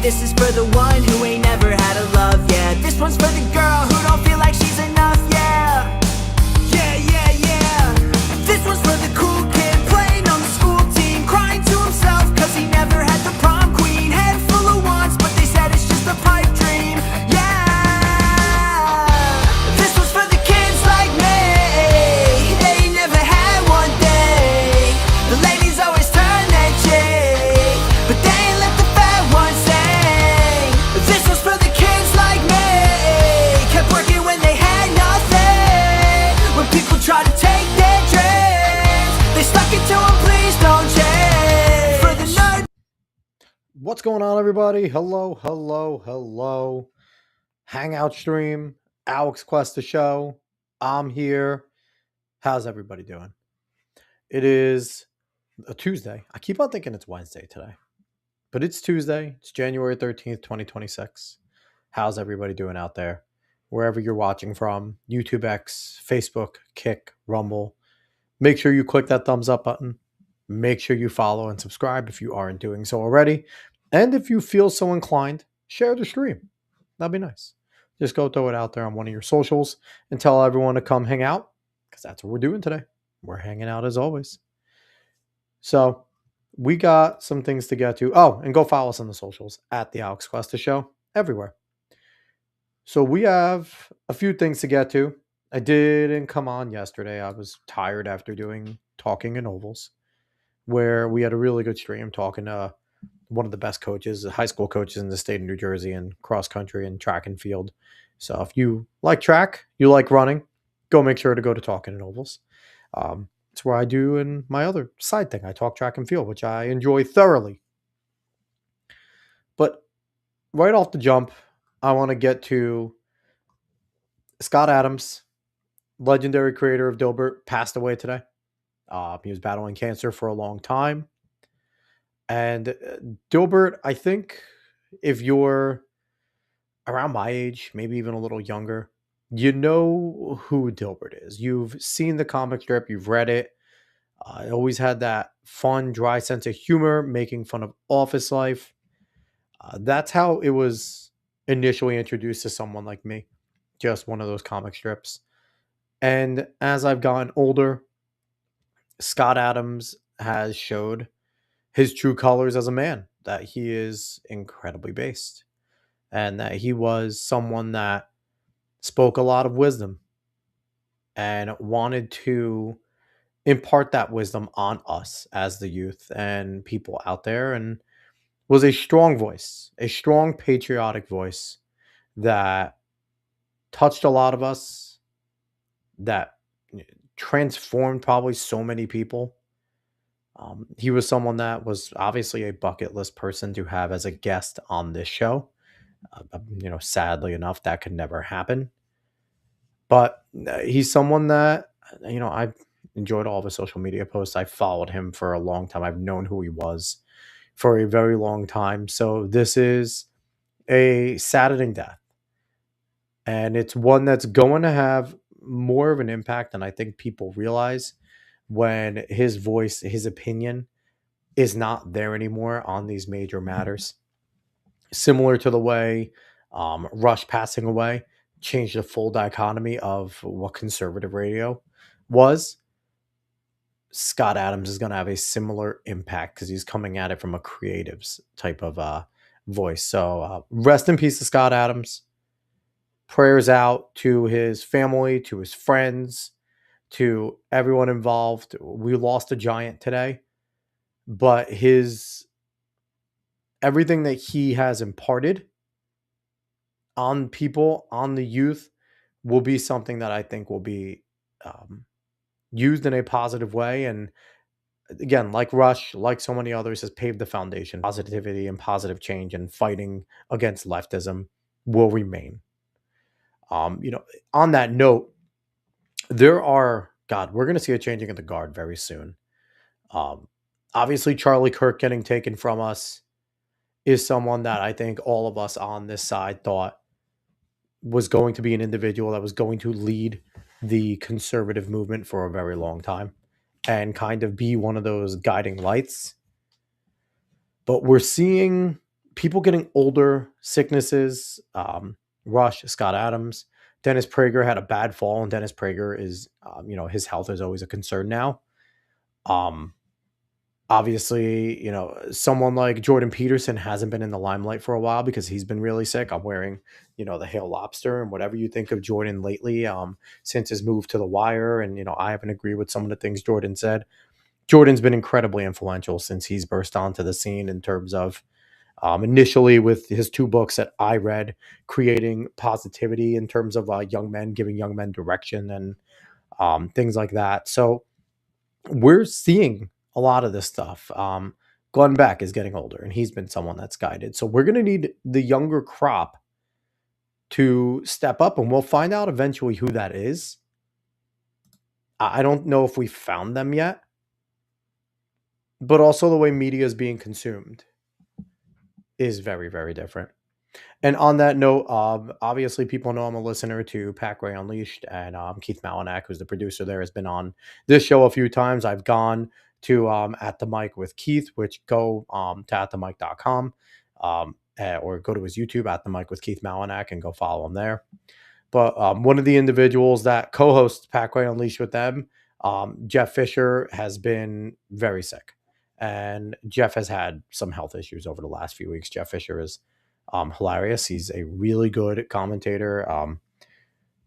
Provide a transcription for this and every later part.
this is for the one who ain't never had a love, yeah. This one's for the girl who don't feel like she's enough, yeah. Yeah, yeah, yeah. This one's for the cool kid playing on the school team, crying to himself cause he never had the prom queen. Head full of wants, but they said it's just a pipe dream, yeah. This one's for the kids like me, they never had one thing. The ladies always turn their cheek, but they ain't let the fat ones sing. This one's for the kids like me, kept working when they had nothing. When people try to take their dreams, they stuck it to them, please don't change. For the nerd. What's going on, everybody? Hello. Hangout stream, Alex Quest the show. I'm here. How's everybody doing? It is a Tuesday. I keep on thinking it's Wednesday today, but it's Tuesday. It's January 13th, 2026. How's everybody doing out there? Wherever you're watching from, YouTube X, Facebook, Kick, Rumble. Make sure you click that thumbs up button. Make sure you follow and subscribe if you aren't doing so already. And if you feel so inclined, share the stream. That'd be nice. Just go throw it out there on one of your socials and tell everyone to come hang out, because that's what we're doing today. We're hanging out as always. So we got some things to get to. Oh, and go follow us on the socials at the Alex Questa Show everywhere. So we have a few things to get to. I didn't come on yesterday. I was tired after doing Talking in Ovals, where we had a really good stream talking to one of the best coaches, high school coaches in the state of New Jersey, in cross country and track and field. So if you like track, you like running, go make sure to go to Talking in Ovals. It's where I do in my other side thing. I talk track and field, which I enjoy thoroughly. But right off the jump, I want to get to Scott Adams, legendary creator of Dilbert, passed away today. He was battling cancer for a long time. And Dilbert, I think if you're around my age, maybe even a little younger, you know who Dilbert is. You've seen the comic strip, you've read it. I always had that fun, dry sense of humor, making fun of office life. That's how it was initially introduced to someone like me. Just one of those comic strips. And as I've gotten older, Scott Adams has showed his true colors as a man, that he is incredibly based, and that he was someone that spoke a lot of wisdom and wanted to impart that wisdom on us as the youth and people out there, and was a strong voice, a strong patriotic voice that touched a lot of us, that transformed probably so many people. He was someone that was obviously a bucket list person to have as a guest on this show. Sadly enough, that could never happen. But he's someone that, I've enjoyed all of his social media posts. I followed him for a long time. I've known who he was for a very long time. So this is a saddening death. And it's one that's going to have more of an impact than I think people realize, when his voice, his opinion is not there anymore on these major matters. Similar to the way Rush passing away changed the full dichotomy of what conservative radio was. Scott Adams is going to have a similar impact because he's coming at it from a creatives type of voice. So rest in peace to Scott Adams. Prayers out to his family, to his friends, to everyone involved. We lost a giant today, but everything that he has imparted on people, on the youth, will be something that I think will be used in a positive way. And again, like Rush, like so many others, has paved the foundation. Positivity and positive change and fighting against leftism will remain. On that note, we're going to see a changing of the guard very soon. Obviously, Charlie Kirk getting taken from us is someone that I think all of us on this side thought was going to be an individual that was going to lead the conservative movement for a very long time and kind of be one of those guiding lights. But we're seeing people getting older, sicknesses, Rush, Scott Adams, Dennis Prager had a bad fall, and Dennis Prager is, his health is always a concern now. Um, Obviously, someone like Jordan Peterson hasn't been in the limelight for a while because he's been really sick. I'm wearing, the Hail Lobster, and whatever you think of Jordan lately, since his move to the Wire, and I haven't agreed with some of the things Jordan said. Jordan's been incredibly influential since he's burst onto the scene in terms of, initially with his two books that I read, creating positivity in terms of young men, giving young men direction and things like that. So we're seeing a lot of this stuff. Glenn Beck is getting older, and he's been someone that's guided. So we're going to need the younger crop to step up, and we'll find out eventually who that is. I don't know if we found them yet, but also the way media is being consumed is very, very different. And on that note, obviously people know I'm a listener to Pack Ray Unleashed, and Keith Malinak, who's the producer there, has been on this show a few times. I've gone to At the Mic with Keith, which go to atthemic.com, or go to his YouTube, At the Mic with Keith Malinak, and go follow him there. But one of the individuals that co-hosts Pack Ray Unleashed with them, Jeff Fisher, has been very sick. And Jeff has had some health issues over the last few weeks. Jeff Fisher is hilarious. He's a really good commentator.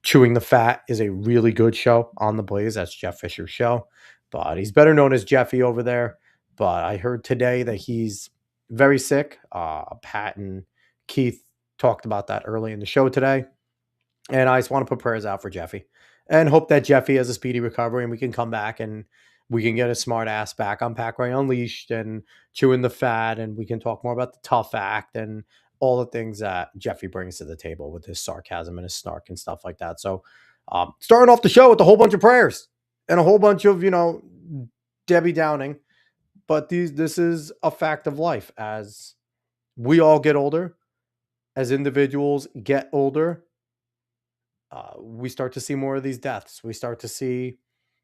Chewing the Fat is a really good show on the Blaze. That's Jeff Fisher's show, but he's better known as Jeffy over there. But I heard today that he's very sick. Pat and Keith talked about that early in the show today, and I just want to put prayers out for Jeffy and hope that Jeffy has a speedy recovery and we can come back and we can get a smart ass back on Pack Ray Unleashed and Chewing the Fat, and we can talk more about the Tough Act and all the things that Jeffy brings to the table with his sarcasm and his snark and stuff like that. So starting off the show with a whole bunch of prayers and a whole bunch of, Debbie Downing. But this is a fact of life. As we all get older, as individuals get older, we start to see more of these deaths. We start to see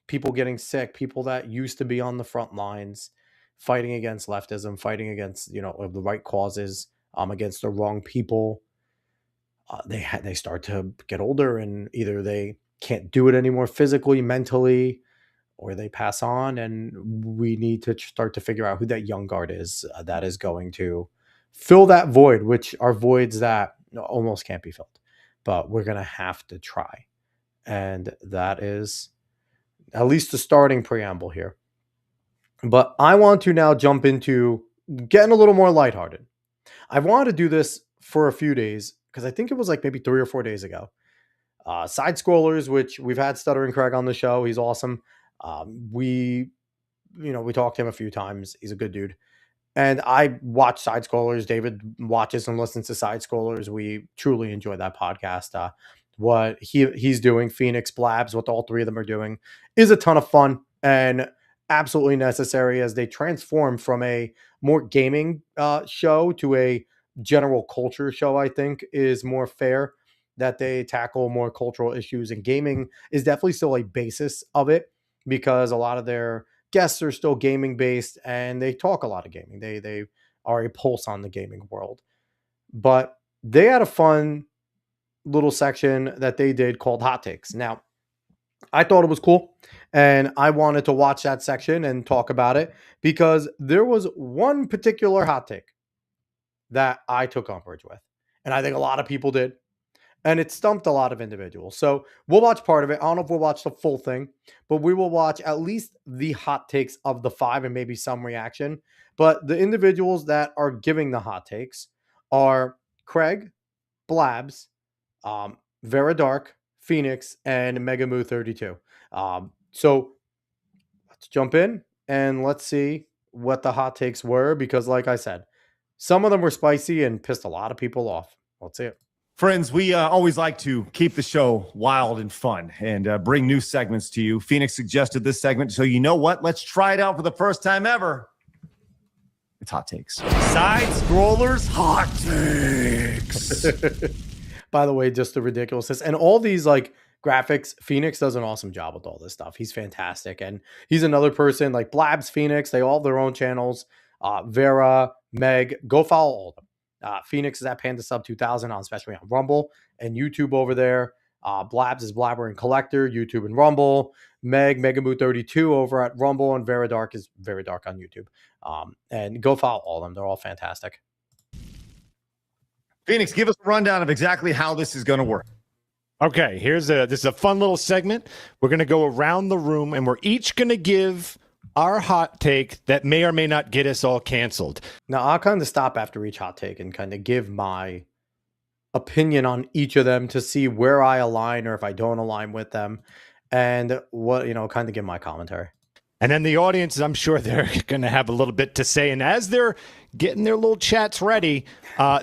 people getting sick, people that used to be on the front lines fighting against leftism, fighting against, the right causes, against the wrong people. They start to get older, and either they can't do it anymore physically, mentally, or they pass on. And we need to start to figure out who that young guard is that is going to fill that void, which are voids that almost can't be filled, but we're going to have to try. And that is at least the starting preamble here. But I want to now jump into getting a little more lighthearted. I've wanted to do this for a few days because I think it was like maybe 3 or 4 days ago. Side scrollers, which we've had Stuttering Craig on the show. He's awesome. We talked to him a few times. He's a good dude. And I watch side scrollers. David watches and listens to side scrollers. We truly enjoy that podcast. What he's doing, Phoenix, Blabs, what all three of them are doing, is a ton of fun and absolutely necessary as they transform from a more gaming show to a general culture show. I think is more fair that they tackle more cultural issues, and gaming is definitely still a basis of it because a lot of their guests are still gaming based and they talk a lot of gaming. They are a pulse on the gaming world. But they had a fun little section that they did called Hot Takes. Now, I thought it was cool, and I wanted to watch that section and talk about it because there was one particular hot take that I took umbrage with, and I think a lot of people did, and it stumped a lot of individuals. So we'll watch part of it. I don't know if we'll watch the full thing, but we will watch at least the hot takes of the 5 and maybe some reaction. But the individuals that are giving the hot takes are Craig, Blabs, Vera Dark, Phoenix, and Megamoo 32. So let's jump in and let's see what the hot takes were, because like I said, some of them were spicy and pissed a lot of people off. Let's see it. Friends, we always like to keep the show wild and fun and bring new segments to you. Phoenix suggested this segment, so you know what? Let's try it out for the first time ever. It's Hot Takes. Side Scrollers Hot Takes. By the way, just the ridiculousness. And all these like graphics, Phoenix does an awesome job with all this stuff. He's fantastic. And he's another person like Blabs, Phoenix. They all have their own channels. Vera, Meg, go follow all of them. Phoenix is at Panda Sub 2000 on especially on Rumble and YouTube over there. Blabs is Blabber and Collector, YouTube and Rumble. Megamoo 32 over at Rumble, and Veridark is Very Dark on YouTube. And go follow all of them. They're all fantastic. Phoenix, give us a rundown of exactly how this is going to work. Okay, this is a fun little segment. We're going to go around the room, and we're each going to give our hot take that may or may not get us all canceled. Now, I'll kind of stop after each hot take and kind of give my opinion on each of them to see where I align or if I don't align with them, and what, kind of give my commentary. And then the audience, I'm sure they're going to have a little bit to say. And as they're getting their little chats ready,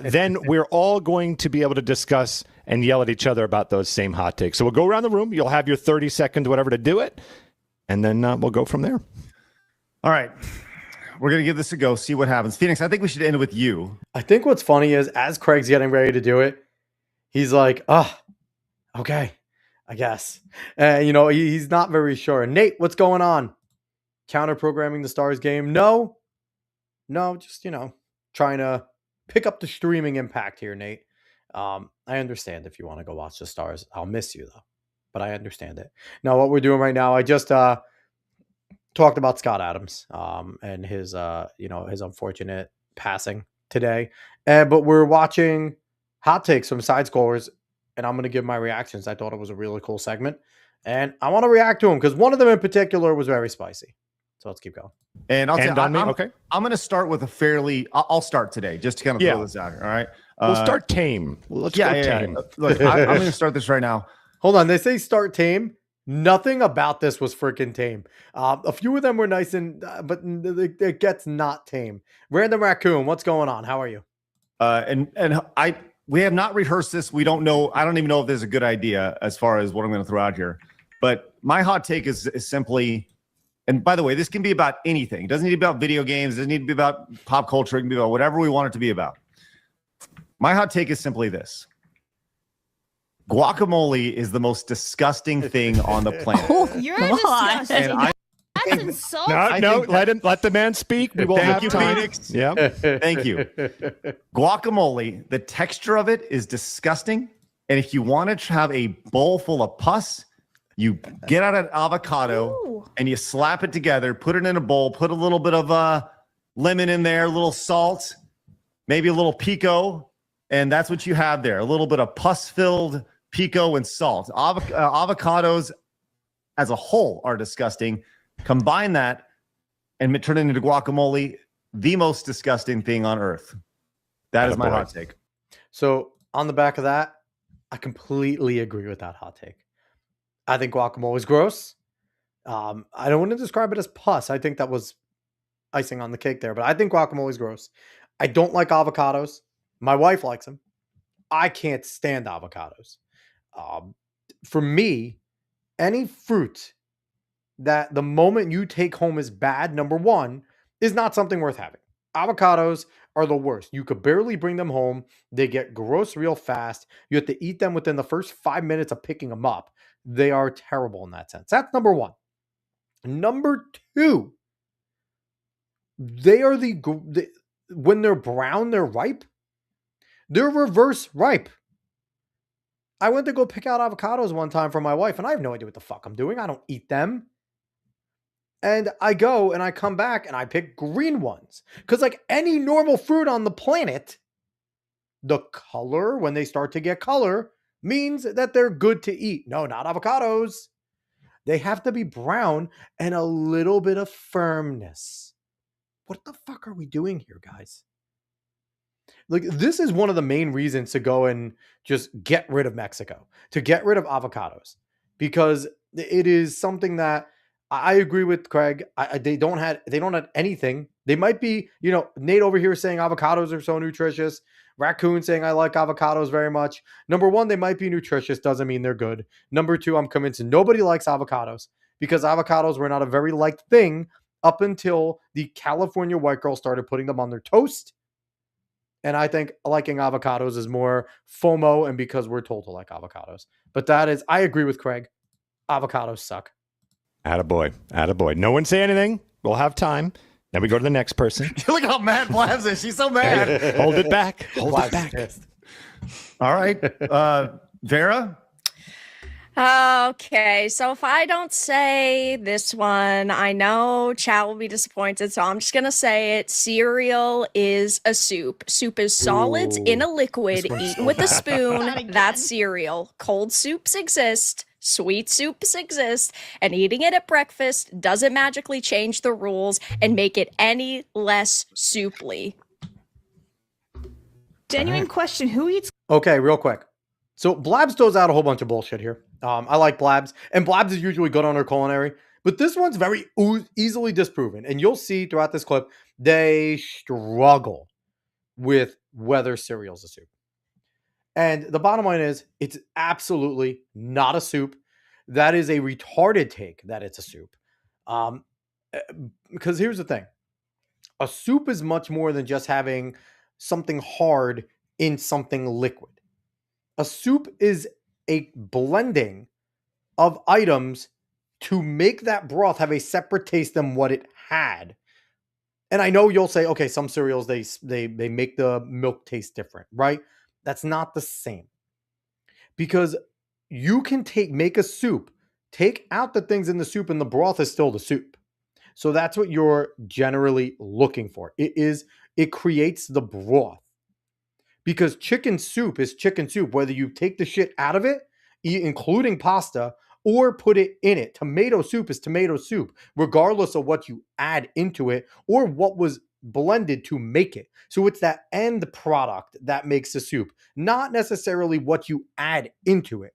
then we're all going to be able to discuss and yell at each other about those same hot takes. So we'll go around the room. You'll have your 30 seconds, whatever, to do it. And then we'll go from there. All right. We're going to give this a go, see what happens. Phoenix, I think we should end with you. I think what's funny is as Craig's getting ready to do it, he's like, okay, I guess. He's not very sure. Nate, what's going on? Counter programming the Stars game? No, just, trying to pick up the streaming impact here, Nate. I understand if you want to go watch the Stars. I'll miss you, though, but I understand it. Now, what we're doing right now, I just talked about Scott Adams and his unfortunate passing today. But we're watching hot takes from side scrollers, and I'm going to give my reactions. I thought it was a really cool segment, and I want to react to them because one of them in particular was very spicy. So let's keep going. And okay. I'm going to start with I'll start today just to kind of throw this out here. All right. We'll start tame. Let's go tame. Look, I'm going to start this right now. Hold on. They say start tame. Nothing about this was freaking tame. A few of them were nice, but it gets not tame. Random Raccoon, what's going on? How are you? We have not rehearsed this. We don't know. I don't even know if there's a good idea as far as what I'm going to throw out here. But my hot take is simply, and by the way, this can be about anything. It doesn't need to be about video games. It doesn't need to be about pop culture. It can be about whatever we want it to be about. My hot take is simply this. Guacamole is the most disgusting thing on the planet. You're disgusting. And That's insulting. Let the man speak. We will have time. Phoenix. Yeah. Thank you. Guacamole, the texture of it is disgusting. And if you want to have a bowl full of pus, you get out an avocado and you slap it together, put it in a bowl, put a little bit of lemon in there, a little salt, maybe a little pico, and that's what you have there. A little bit of pus-filled pico and salt. Avocados as a whole are disgusting. Combine that and turn it into guacamole, the most disgusting thing on earth. That is my hot take. So on the back of that, I completely agree with that hot take. I think guacamole is gross. I don't want to describe it as pus. I think that was icing on the cake there, but I think guacamole is gross. I don't like avocados. My wife likes them. I can't stand avocados. For me, any fruit that the moment you take home is bad, number one, is not something worth having. Avocados are the worst. You could barely bring them home. They get gross real fast. You have to eat them within the first 5 minutes of picking them up. They are terrible in that sense. That's number one. Number two, they are when they're brown, they're ripe. They're reverse ripe. I went to go pick out avocados one time for my wife, and I have no idea what the fuck I'm doing. I don't eat them. And I go and I come back and I pick green ones. Because like any normal fruit on the planet, the color, when they start to get color, means that they're good to eat. No, not avocados. They have to be brown and a little bit of firmness. What the fuck are we doing here, guys? Like, this is one of the main reasons to go and just get rid of Mexico, to get rid of avocados, because it is something that I agree with Craig. They don't have anything. They might be, Nate over here saying avocados are so nutritious. Raccoon saying I like avocados very much. Number one, they might be nutritious. Doesn't mean they're good. Number two, I'm convinced nobody likes avocados because avocados were not a very liked thing up until the California white girl started putting them on their toast. And I think liking avocados is more FOMO and because we're told to like avocados. But I agree with Craig. Avocados suck. Attaboy. No one say anything. We'll have time. Now we go to the next person. Look how mad Blabs is. She's so mad. Hold it back. Hold it Blabs is back. pissed. All right. Vera? Okay, so if I don't say this one, I know Chad will be disappointed, so I'm just gonna say it. Cereal is a soup. Soup is solids in a liquid, This one's eaten so with a bad. Not spoon. again. That's cereal. Cold soups exist. Sweet soups exist, and eating it at breakfast doesn't magically change the rules and make it any less souply. Genuine question: who eats Okay, real quick. So Blabs throws out a whole bunch of bullshit here. I like Blabs, and Blabs is usually good on her culinary, but this one's very easily disproven. And you'll see throughout this clip, they struggle with whether cereal's a soup. And the bottom line is, it's absolutely not a soup. That is a retarded take that it's a soup. Because here's the thing. A soup is much more than just having something hard in something liquid. A soup is a blending of items to make that broth have a separate taste than what it had. And I know you'll say, okay, some cereals they make the milk taste different, right? That's not the same. Because you can make a soup, take out the things in the soup, and the broth is still the soup. So that's what you're generally looking for. It creates the broth. Because chicken soup is chicken soup, whether you take the shit out of it, including pasta, or put it in it. Tomato soup is tomato soup, regardless of what you add into it or what was blended to make it. So it's that end product that makes the soup, not necessarily what you add into it.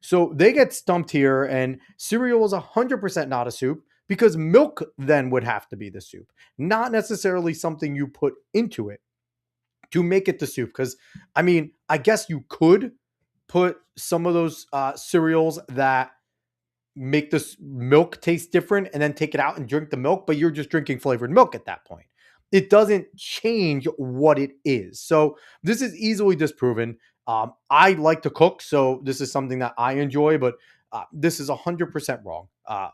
So they get stumped here, and cereal is 100% not a soup because milk then would have to be the soup, not necessarily something you put into it to make it the soup. Because, I mean, I guess you could put some of those cereals that make this milk taste different and then take it out and drink the milk, but you're just drinking flavored milk at that point. It doesn't change what it is. So this is easily disproven. I like to cook, so this is something that I enjoy, but this is 100% wrong.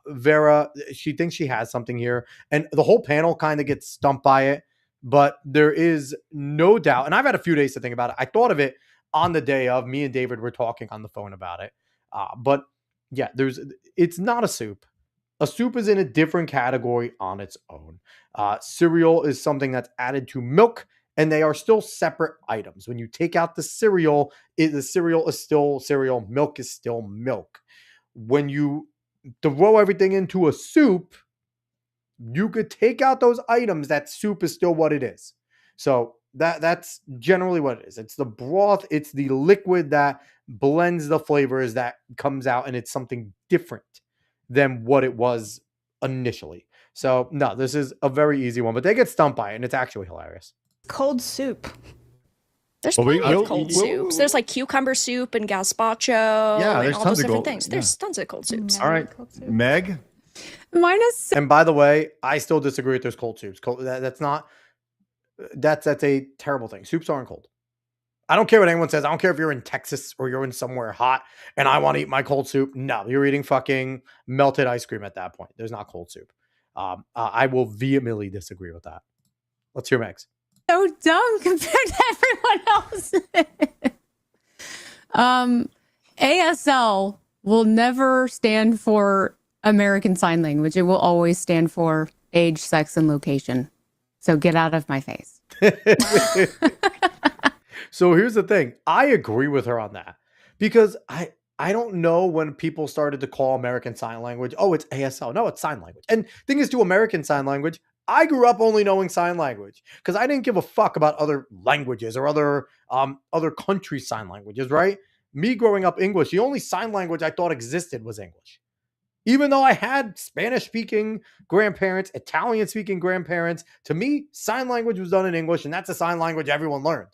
Vera, she thinks she has something here, and the whole panel kind of gets stumped by it. But there is no doubt, and I've had a few days to think about it. I thought of it on the day of. Me and David were talking on the phone about it. But yeah, it's not a soup. A soup is in a different category on its own. Cereal is something that's added to milk, and they are still separate items. When you take out the cereal is still cereal. Milk is still milk. When you throw everything into a soup, you could take out those items. That soup is still what it is. So that's generally what it is. It's the broth. It's the liquid that blends the flavors that comes out, and it's something different than what it was initially. So no, this is a very easy one, but they get stumped by it, and it's actually hilarious. cold soup? There's Well, plenty we'll- of cold we'll- soups. There's like cucumber soup and gazpacho Yeah, and there's all tons those of different cold- things. There's tons of cold soups. All right. Cold soup. Meg? Mine is And by the way, I still disagree with those cold soups. That's a terrible thing. Soups aren't cold. I don't care what anyone says. I don't care if you're in Texas or you're in somewhere hot and I want to eat my cold soup. No, you're eating fucking melted ice cream at that point. There's not cold soup. I will vehemently disagree with that. Let's hear Meg's. so dumb compared to everyone else. ASL will never stand for American Sign Language. It will always stand for age, sex, and location. So get out of my face. So here's the thing. I agree with her on that because I don't know when people started to call American Sign Language, oh, it's ASL. No, it's sign language. And thing is, to American Sign Language, I grew up only knowing sign language because I didn't give a fuck about other languages or other countries' sign languages, right? Me growing up English, the only sign language I thought existed was English. Even though I had Spanish-speaking grandparents, Italian-speaking grandparents, to me, sign language was done in English, and that's a sign language everyone learned.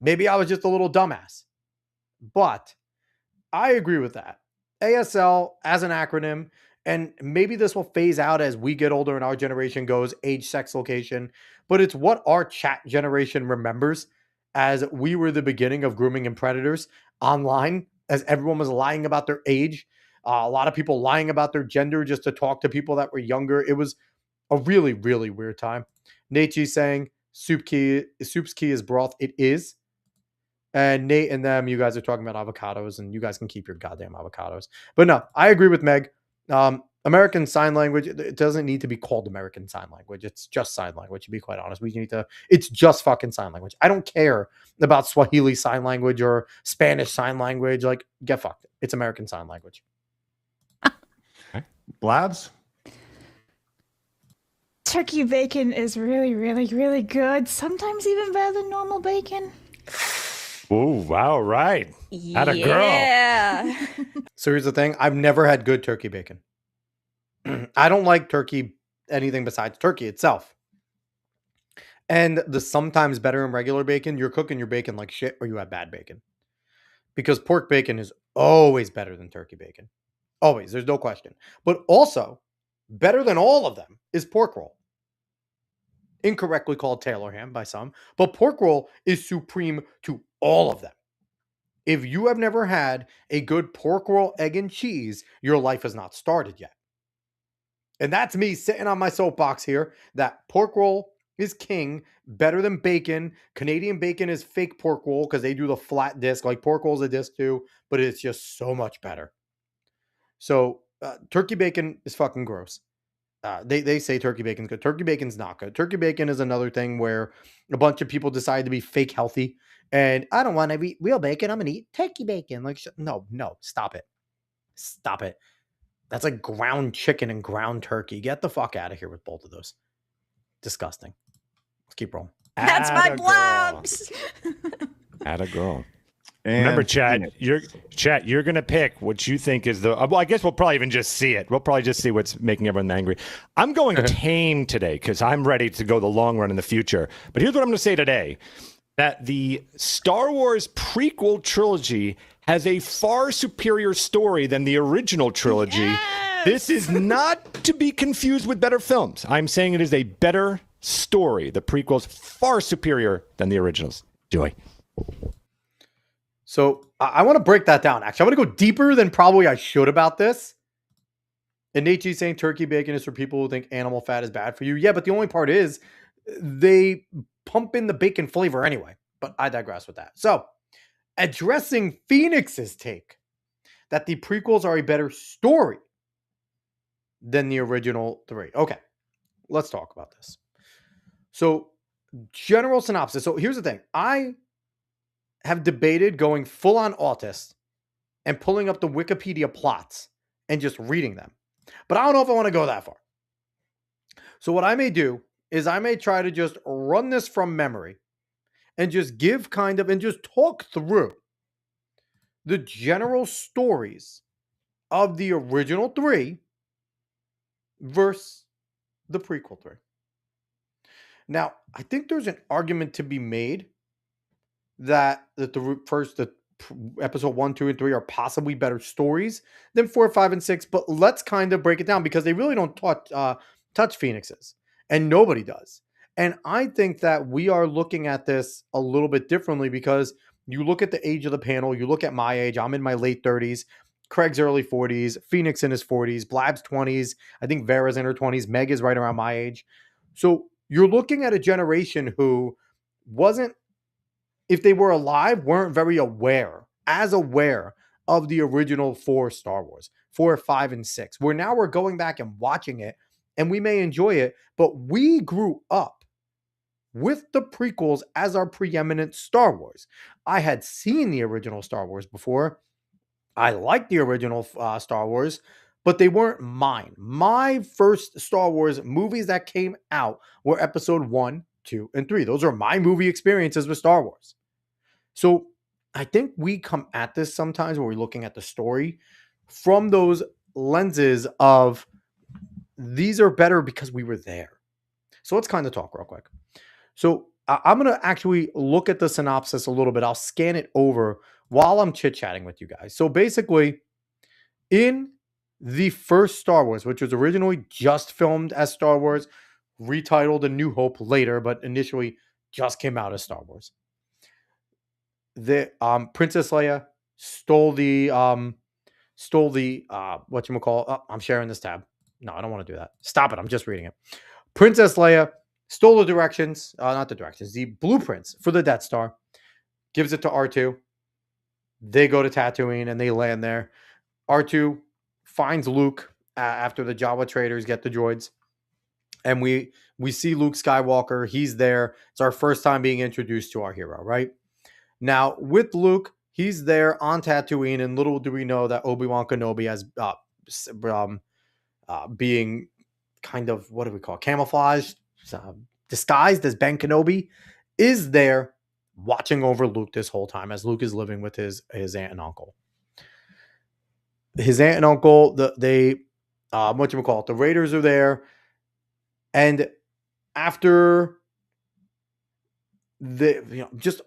Maybe I was just a little dumbass. But I agree with that. ASL as an acronym, and maybe this will phase out as we get older and our generation goes age, sex, location, but it's what our chat generation remembers as we were the beginning of grooming and predators online, as everyone was lying about their age. A lot of people lying about their gender just to talk to people that were younger. It was A really, really weird time. Nate G saying soup's key is broth. It is. And Nate and them, you guys are talking about avocados, and you guys can keep your goddamn avocados. But no, I agree with Meg. American Sign Language, it doesn't need to be called American Sign Language. It's just sign language, to be quite honest. It's just fucking sign language. I don't care about Swahili Sign Language or Spanish Sign Language. Like, get fucked. It's American Sign Language. Blabs? Turkey bacon is really, really, really good. Sometimes even better than normal bacon. Oh, wow, right. Atta girl. Yeah. So here's the thing. I've never had good turkey bacon. I don't like turkey, anything besides turkey itself. And the sometimes better than regular bacon, you're cooking your bacon like shit or you have bad bacon. Because pork bacon is always better than turkey bacon. Always. There's no question. But also, better than all of them is pork roll. Incorrectly called Taylor ham by some. But pork roll is supreme to all of them. If you have never had a good pork roll, egg, and cheese, your life has not started yet. And that's me sitting on my soapbox here that pork roll is king, better than bacon. Canadian bacon is fake pork roll because they do the flat disc. Like pork roll is a disc too, but it's just so much better. So turkey bacon is fucking gross. They say turkey bacon's good. Turkey bacon's not good. Turkey bacon is another thing where a bunch of people decide to be fake healthy. And I don't want to eat real bacon. I'm going to eat turkey bacon. Like, no, stop it. Stop it. That's like ground chicken and ground turkey. Get the fuck out of here with both of those. Disgusting. Let's keep rolling. That's my Atta girl. blobs. Atta girl. And Remember, you're gonna pick what you think is the. Well, I guess we'll probably even just see it. We'll probably just see what's making everyone angry. I'm going tame today because I'm ready to go the long run in the future. But here's what I'm going to say today: that the Star Wars prequel trilogy has a far superior story than the original trilogy. Yes! This is not to be confused with better films. I'm saying it is a better story. The prequel's far superior than the originals. Joy. So I want to break that down. Actually, I want to go deeper than probably I should about this. And Nate G saying turkey bacon is for people who think animal fat is bad for you. Yeah, but the only part is they pump in the bacon flavor anyway. But I digress with that. So addressing Phoenix's take that the prequels are a better story than the original three. Okay, let's talk about this. So general synopsis. So here's the thing. I have debated going full on autist and pulling up the Wikipedia plots and just reading them. But I don't know if I want to go that far. So what I may do is I may try to just run this from memory and just give kind of and just talk through the general stories of the original three versus the prequel three. Now, I think there's an argument to be made that the episode 1, 2, and 3 are possibly better stories than 4, 5, and 6. But let's kind of break it down because they really don't touch Phoenixes, and nobody does. And I think that we are looking at this a little bit differently because you look at the age of the panel, you look at my age, I'm in my late 30s, Craig's early 40s, Phoenix in his 40s, Blab's 20s, I think Vera's in her 20s, Meg is right around my age. So you're looking at a generation who wasn't, if they were alive, weren't very aware of the original 4 Star Wars, 4, 5, and 6. Where now we're going back and watching it, and we may enjoy it, but we grew up with the prequels as our preeminent Star Wars. I had seen the original Star Wars before. I liked the original Star Wars, but they weren't mine. My first Star Wars movies that came out were episode 1, 2, and 3. Those are my movie experiences with Star Wars. So I think we come at this sometimes when we're looking at the story from those lenses of these are better because we were there. So let's kind of talk real quick. So I'm going to actually look at the synopsis a little bit. I'll scan it over while I'm chit-chatting with you guys. So basically, in the first Star Wars, which was originally just filmed as Star Wars, retitled A New Hope later, but initially just came out as Star Wars. The Princess Leia stole the whatchamacallit. Oh, I'm sharing this tab. No, I don't want to do that. Stop it. I'm just reading it. Princess Leia stole the directions, not the directions, the blueprints for the Death Star, gives it to R2. They go to Tatooine and they land there. R2 finds Luke after the Jawa traders get the droids. And we see Luke Skywalker. He's there. It's our first time being introduced to our hero, right? Now, with Luke, he's there on Tatooine, and little do we know that Obi-Wan Kenobi has being kind of, what do we call it? Camouflaged, disguised as Ben Kenobi, is there watching over Luke this whole time as Luke is living with his aunt and uncle. His aunt and uncle, the Raiders are there, and after just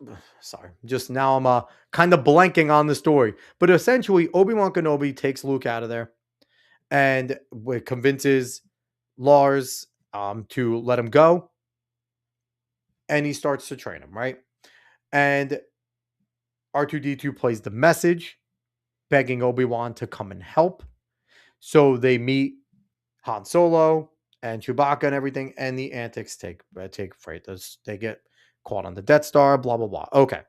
now I'm kind of blanking on the story, but essentially Obi-Wan Kenobi takes Luke out of there and convinces Lars to let him go, and he starts to train him, right? And R2-D2 plays the message, begging Obi-Wan to come and help. So they meet Han Solo and Chewbacca and everything, and the antics take freight. They get caught on the Death Star, blah, blah, blah. Okay.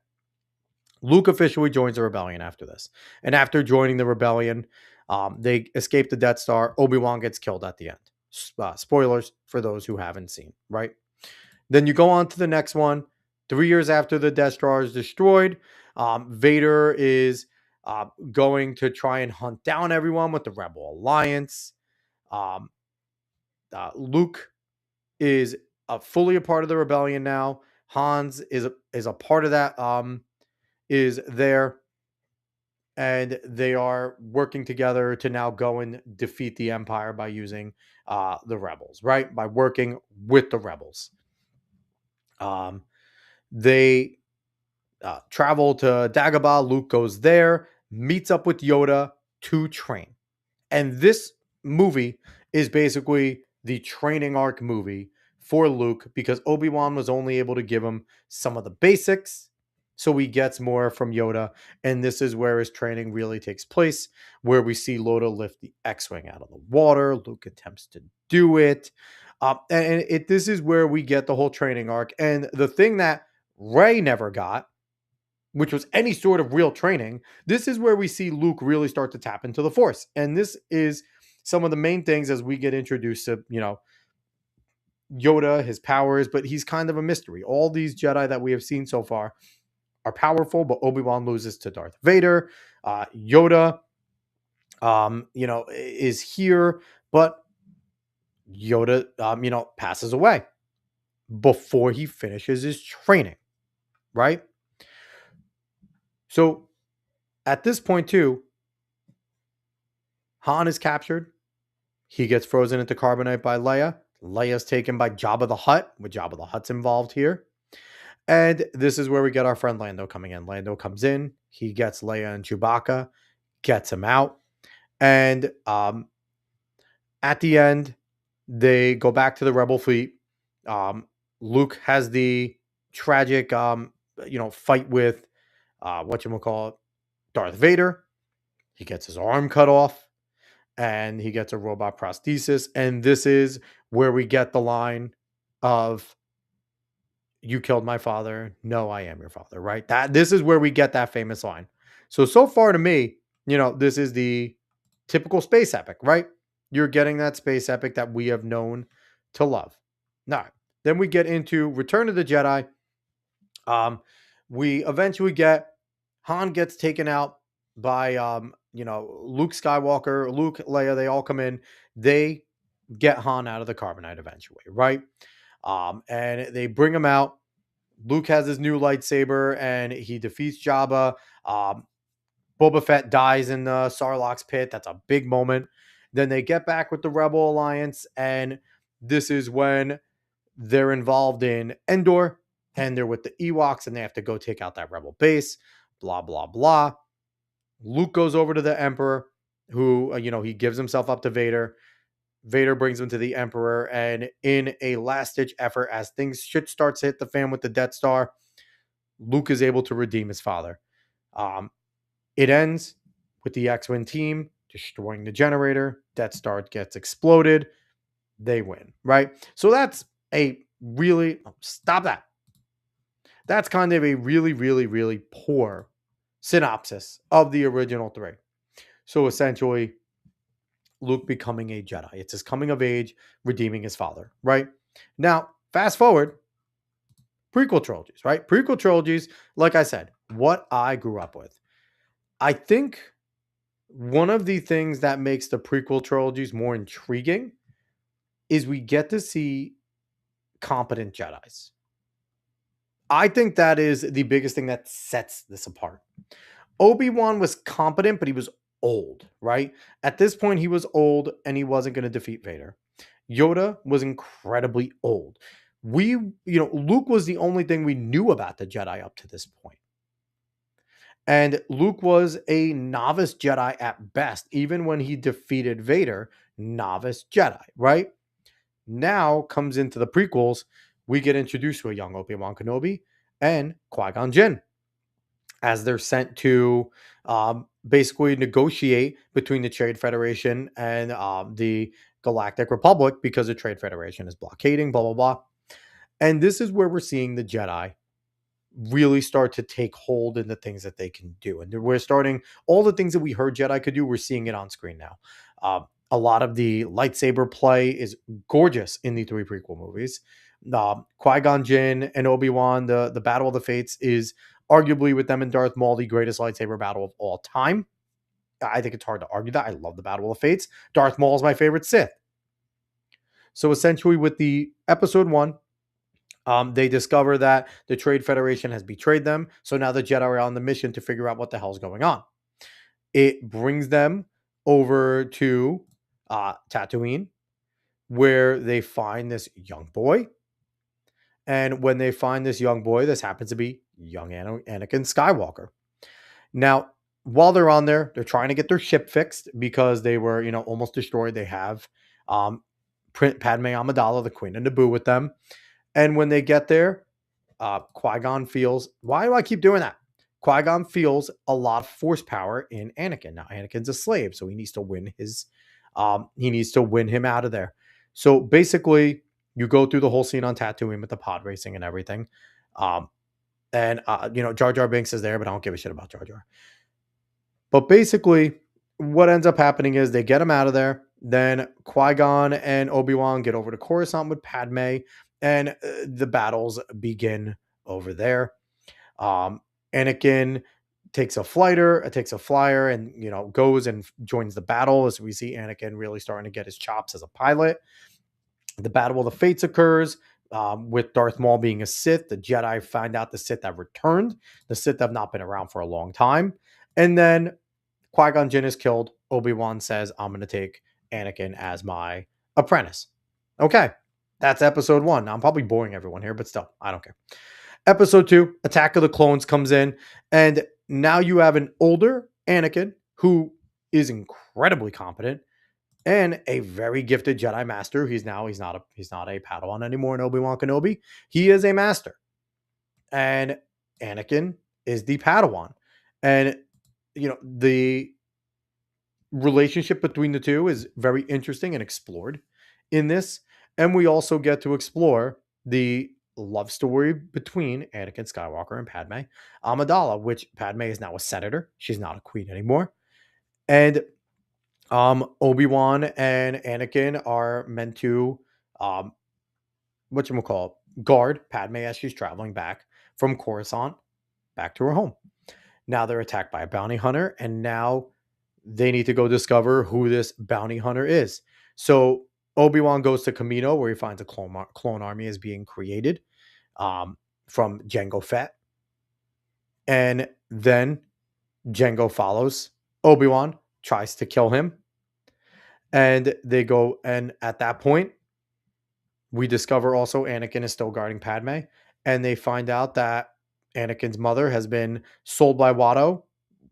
Luke officially joins the rebellion after this. And after joining the rebellion, they escape the Death Star. Obi-Wan gets killed at the end. Spoilers for those who haven't seen, right? Then you go on to the next one. 3 years after the Death Star is destroyed, Vader is going to try and hunt down everyone with the Rebel Alliance. Luke is fully a part of the rebellion now. Hans is a part of that, is there. And they are working together to now go and defeat the Empire by using the Rebels, right? By working with the Rebels. They travel to Dagobah. Luke goes there, meets up with Yoda to train. And this movie is basically the training arc movie for Luke, because Obi-Wan was only able to give him some of the basics. So he gets more from Yoda. And this is where his training really takes place, where we see Yoda lift the X-Wing out of the water. Luke attempts to do it. This is where we get the whole training arc. And the thing that Rey never got, which was any sort of real training, this is where we see Luke really start to tap into the Force. And this is some of the main things as we get introduced to, Yoda, his powers, but he's kind of a mystery. All these Jedi that we have seen so far are powerful, but Obi-Wan loses to Darth Vader. Yoda, is here, but Yoda, passes away before he finishes his training, right? So at this point too, Han is captured. He gets frozen into carbonite by Leia. Leia's taken by Jabba the Hutt, with Jabba the Hutt's involved here. And this is where we get our friend Lando coming in. Lando comes in. He gets Leia and Chewbacca, gets him out. And at the end, they go back to the Rebel fleet. Luke has the tragic, fight with, Darth Vader. He gets his arm cut off. And he gets a robot prosthesis. And this is where we get the line of, "You killed my father. No, I am your father," right? This is where we get that famous line. So far to me, this is the typical space epic, right? You're getting that space epic that we have known to love. Now, then we get into Return of the Jedi. We eventually get Han gets taken out by Luke Skywalker, Luke, Leia. They all come in. They get Han out of the carbonite eventually, right? And they bring him out. Luke has his new lightsaber and he defeats Jabba. Boba Fett dies in the Sarlacc's pit. That's a big moment. Then they get back with the Rebel Alliance, and this is when they're involved in Endor, and they're with the Ewoks, and they have to go take out that Rebel base. Blah blah blah. Luke goes over to the Emperor, who he gives himself up to Vader. Vader brings him to the Emperor, and in a last-ditch effort, as shit starts to hit the fan with the Death Star, Luke is able to redeem his father. It ends with the X-Wing team destroying the generator. Death Star gets exploded. they win, right? So that's a really, stop that. That's kind of a really, really, really poor synopsis of the original 3. So essentially, Luke becoming a Jedi. It's his coming of age, redeeming his father, right? Now, fast forward, prequel trilogies, right? Prequel trilogies, like I said, what I grew up with. I think one of the things that makes the prequel trilogies more intriguing is we get to see competent Jedis. I think that is the biggest thing that sets this apart. Obi-Wan was competent, but he was old, right? At this point, he was old and he wasn't going to defeat Vader. Yoda was incredibly old. Luke was the only thing we knew about the Jedi up to this point. And Luke was a novice Jedi at best, even when he defeated Vader, novice Jedi, right? Now comes into the prequels, we get introduced to a young Obi-Wan Kenobi and Qui-Gon Jinn as they're sent to basically negotiate between the Trade Federation and the Galactic Republic because the Trade Federation is blockading, blah, blah, blah. And this is where we're seeing the Jedi really start to take hold in the things that they can do. And we're starting, all the things that we heard Jedi could do, we're seeing it on screen now. A lot of the lightsaber play is gorgeous in the 3 prequel movies. Qui-Gon Jinn and Obi-Wan, the Battle of the Fates is arguably, with them and Darth Maul, the greatest lightsaber battle of all time. I think it's hard to argue that. I love the Battle of the Fates. Darth Maul is my favorite Sith. So essentially with the episode 1, they discover that the Trade Federation has betrayed them. So now the Jedi are on the mission to figure out what the hell's going on. It brings them over to Tatooine, where they find this young boy. And when they find this young boy, this happens to be young Anakin Skywalker. Now, while they're on there, they're trying to get their ship fixed because they were, almost destroyed. They have Padme Amidala, the Queen of Naboo, with them. And when they get there, Qui-Gon feels, why do I keep doing that? Qui-Gon feels a lot of force power in Anakin. Now, Anakin's a slave, so he needs to win him out of there. So basically, you go through the whole scene on Tatooine with the pod racing and everything. Jar Jar Binks is there, but I don't give a shit about Jar Jar. But basically, what ends up happening is they get him out of there. Then Qui-Gon and Obi-Wan get over to Coruscant with Padme, and the battles begin over there. Anakin takes a flyer, and goes and joins the battle, as we see Anakin really starting to get his chops as a pilot. The Battle of the Fates occurs with Darth Maul being a Sith. The Jedi find out the Sith have returned. The Sith have not been around for a long time. And then Qui-Gon Jinn is killed. Obi-Wan says, I'm going to take Anakin as my apprentice. Okay, that's episode 1. Now, I'm probably boring everyone here, but still, I don't care. Episode 2, Attack of the Clones comes in, and now you have an older Anakin who is incredibly competent and a very gifted Jedi Master. He's not a Padawan anymore in Obi-Wan Kenobi. He is a Master, and Anakin is the Padawan. And the relationship between the two is very interesting and explored in this. And we also get to explore the love story between Anakin Skywalker and Padme Amidala, which Padme is now a senator. She's not a queen anymore. And Obi-Wan and Anakin are meant to guard Padme as she's traveling back from Coruscant back to her home. Now they're attacked by a bounty hunter, and now they need to go discover who this bounty hunter is. So Obi-Wan goes to Kamino, where he finds a clone army is being created from Jango Fett. And then Jango follows Obi-Wan, tries to kill him. And they go, and at that point, we discover also Anakin is still guarding Padme. And they find out that Anakin's mother has been sold by Watto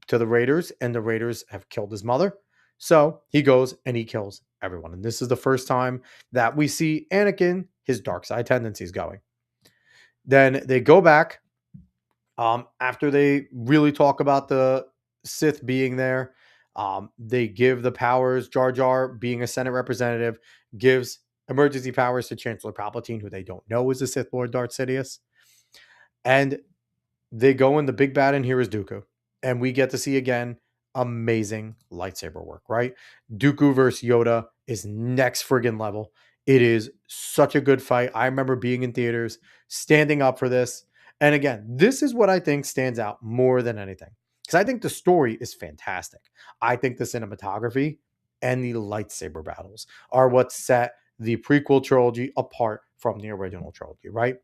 to the Raiders, and the Raiders have killed his mother. So he goes and he kills everyone. And this is the first time that we see Anakin, his dark side tendencies going. Then they go back after they really talk about the Sith being there. They give the powers. Jar Jar, being a Senate representative, gives emergency powers to Chancellor Palpatine, who they don't know is the Sith Lord Darth Sidious. And they go in, the big bad in here is Dooku. And we get to see again amazing lightsaber work, right? Dooku versus Yoda is next friggin' level. It is such a good fight. I remember being in theaters, standing up for this. And again, this is what I think stands out more than anything. Because I think the story is fantastic. I think the cinematography and the lightsaber battles are what set the prequel trilogy apart from the original trilogy, right?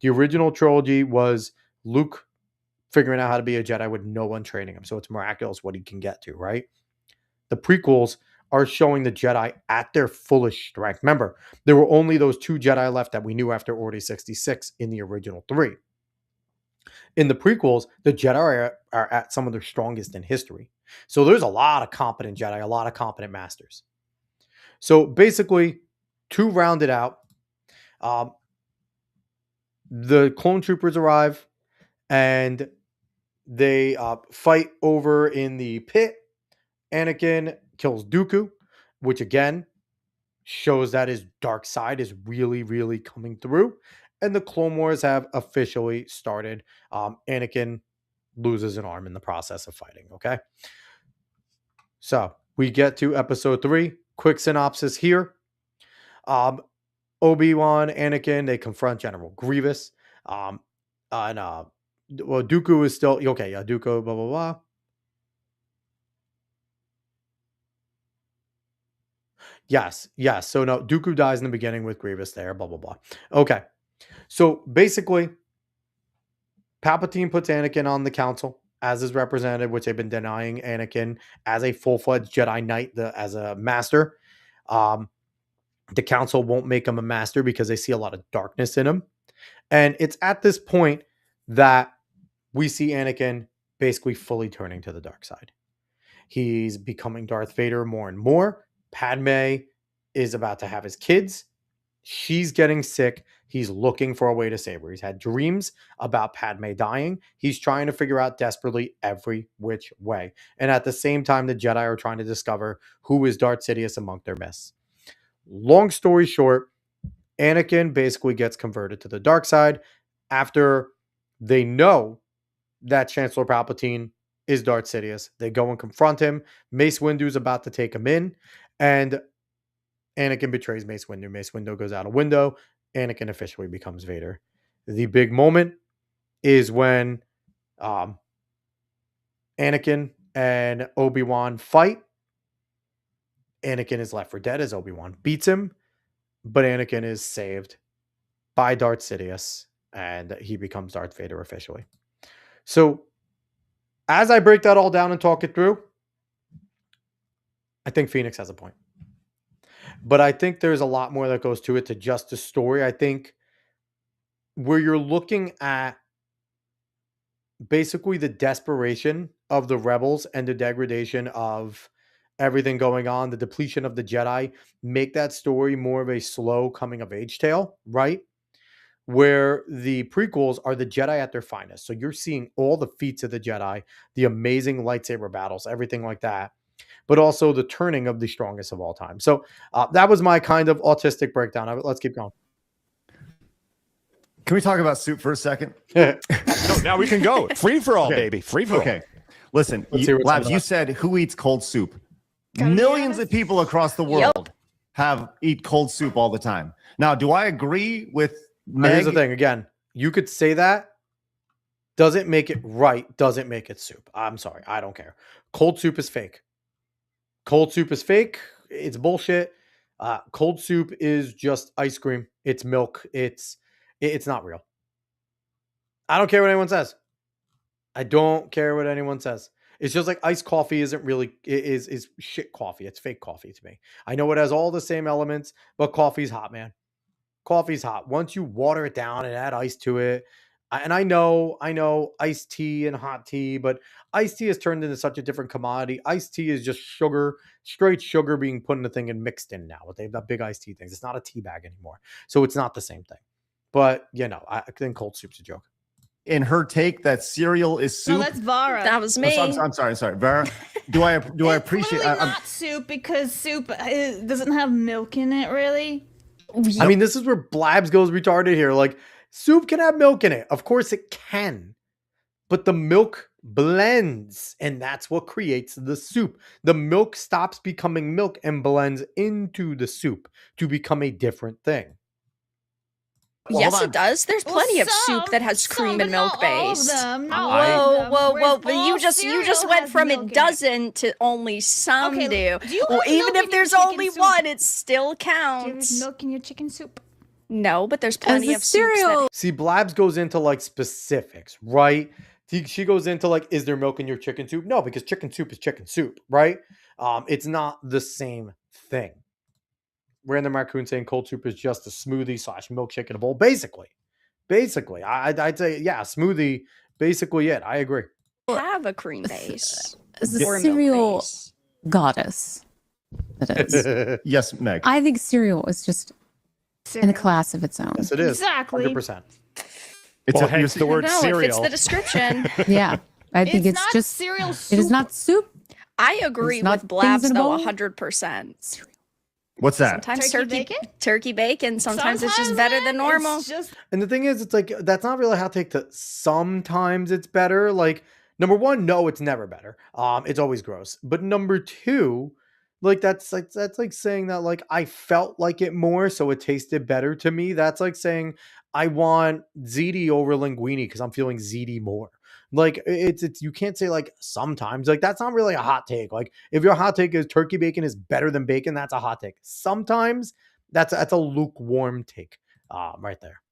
The original trilogy was Luke figuring out how to be a Jedi with no one training him. So it's miraculous what he can get to, right? The prequels are showing the Jedi at their fullest strength. Remember, there were only those 2 Jedi left that we knew after Order 66 in the original 3. In the prequels, the Jedi are at some of their strongest in history. So there's a lot of competent Jedi, a lot of competent masters. So basically, to round it out, the clone troopers arrive and they fight over in the pit. Anakin kills Dooku, which again shows that his dark side is really, really coming through. And the Clone Wars have officially started. Anakin loses an arm in the process of fighting, okay? So we get to episode 3. Quick synopsis here. Obi-Wan, Anakin, they confront General Grievous. Dooku is still... Okay, yeah, Dooku, blah, blah, blah. Yes. So no, Dooku dies in the beginning with Grievous there, blah, blah, blah. Okay. So basically, Palpatine puts Anakin on the council as his representative, which they've been denying Anakin as a full-fledged Jedi Knight, as a master. The council won't make him a master because they see a lot of darkness in him. And it's at this point that we see Anakin basically fully turning to the dark side. He's becoming Darth Vader more and more. Padme is about to have his kids. She's getting sick. He's looking for a way to save her. He's had dreams about Padme dying. He's trying to figure out desperately every which way. And at the same time, the Jedi are trying to discover who is Darth Sidious among their mess. Long story short, Anakin basically gets converted to the dark side after they know that Chancellor Palpatine is Darth Sidious. They go and confront him. Mace Windu's about to take him in, and Anakin betrays Mace Windu. Mace Windu goes out a window. Anakin officially becomes Vader. The big moment is when Anakin and Obi-Wan fight. Anakin is left for dead as Obi-Wan beats him, but Anakin is saved by Darth Sidious, and he becomes Darth Vader officially. So, as I break that all down and talk it through, I think Phoenix has a point. But I think there's a lot more that goes to it to just the story. I think where you're looking at basically the desperation of the rebels and the degradation of everything going on, the depletion of the Jedi, make that story more of a slow coming of age tale, right? Where the prequels are the Jedi at their finest. So you're seeing all the feats of the Jedi, the amazing lightsaber battles, everything like that, but also the turning of the strongest of all time. So that was my kind of autistic breakdown. Let's keep going. Can we talk about soup for a second? No, now we can go. Free for all, Okay. baby. Free for all. Okay. Listen, Let's hear what's Labs, going you on. said who eats cold soup? Gotta be Millions of honest. people across the world eat cold soup all the time. Now, do I agree with Meg? Here's the thing. Again, you could say that. Doesn't make it right. Doesn't make it soup. I'm sorry. I don't care. Cold soup is fake. Cold soup is fake. It's bullshit. Cold soup is just ice cream. It's milk. It's not real. I don't care what anyone says. I don't care what anyone says. It's just like iced coffee isn't really is shit coffee. It's fake coffee to me. I know it has all the same elements, but coffee's hot, man. Coffee's hot. Once you water it down and add ice to it, and I know iced tea and hot tea, but iced tea has turned into such a different commodity. Iced tea is just sugar, straight sugar being put in the thing and mixed in now. They have that big iced tea things. It's not a tea bag anymore. So it's not the same thing. But, I think cold soup's a joke. In her take that cereal is soup. No, that's Vara. That was Oh, me. I'm sorry. Vera, do I appreciate? It's literally not soup because soup doesn't have milk in it, really. I mean, this is where Blabs goes retarded here. Like, soup can have milk in it. Of course it can. But the milk blends, and that's what creates the soup. The milk stops becoming milk and blends into the soup to become a different thing. Well, Yes, hold it on. does. There's plenty of soup that has cream and milk base. Whoa! But you just went from it doesn't to only some Okay, do. do you Well, have even milk if in your there's chicken only soup? one, it still Do you have counts. milk in your chicken soup? No, but there's As plenty a of soups that cereal, See, Blabs goes into like specifics, right? She goes into like, is there milk in your chicken soup? No, because chicken soup is chicken soup, right? It's not the same thing. Random Raccoon saying cold soup is just a smoothie / milkshake in a bowl. Basically, I'd say, yeah, smoothie, basically it. I agree. have a cream base as a or a milk cereal base. goddess, it is. Yes, Meg. I think cereal is just in a class of its own. Yes, it is. Exactly. 100%. It's Well, a, hence the word No, it fits cereal. the description. Yeah, I think it's not just cereal soup. it is not soup. I agree It's not with Blabs things in a though, bowl? 100%. What's that? Sometimes Turkey bacon? Sometimes it's just better than normal. It's just And the thing is, it's like, that's not really how to take to sometimes it's better. Like, number one, no, it's never better. It's always gross. But number two, like that's like saying that like I felt like it more, so it tasted better to me. That's like saying I want ziti over linguine because I'm feeling ziti more. Like it's you can't say like sometimes, like that's not really a hot take. Like if your hot take is turkey bacon is better than bacon, that's a hot take. Sometimes that's a lukewarm take. Right there.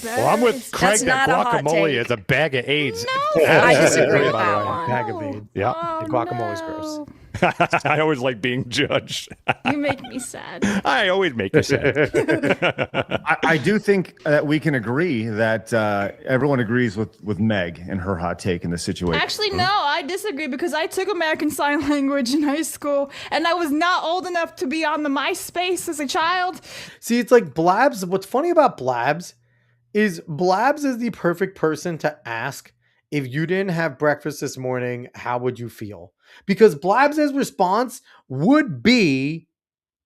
Well, I'm with Craig that not a hot guacamole take. is a bag of AIDS. No. I disagree with By the that way. one. Bag of beans. Yeah. Oh, guacamole's gross. I always like being judged. You make me sad. I always make you sad. I do think that we can agree that everyone agrees with Meg and her hot take in this situation. Actually, no, I disagree because I took American Sign Language in high school and I was not old enough to be on the MySpace as a child. See, it's like Blabs. What's funny about Blabs is the perfect person to ask if you didn't have breakfast this morning, how would you feel? Because Blabs' response would be,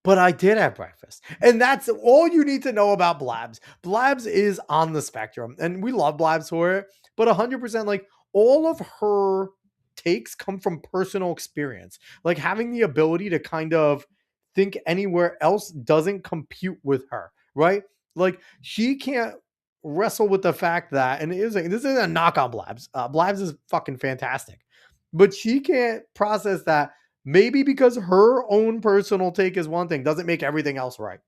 but I did have breakfast. And that's all you need to know about Blabs. Blabs is on the spectrum and we love Blabs for it, but 100% like all of her takes come from personal experience. Like having the ability to kind of think anywhere else doesn't compute with her, right? Like she can't wrestle with the fact that, and this is a knock on Blabs. Blabs is fucking fantastic, but she can't process that maybe because her own personal take is one thing doesn't make everything else right.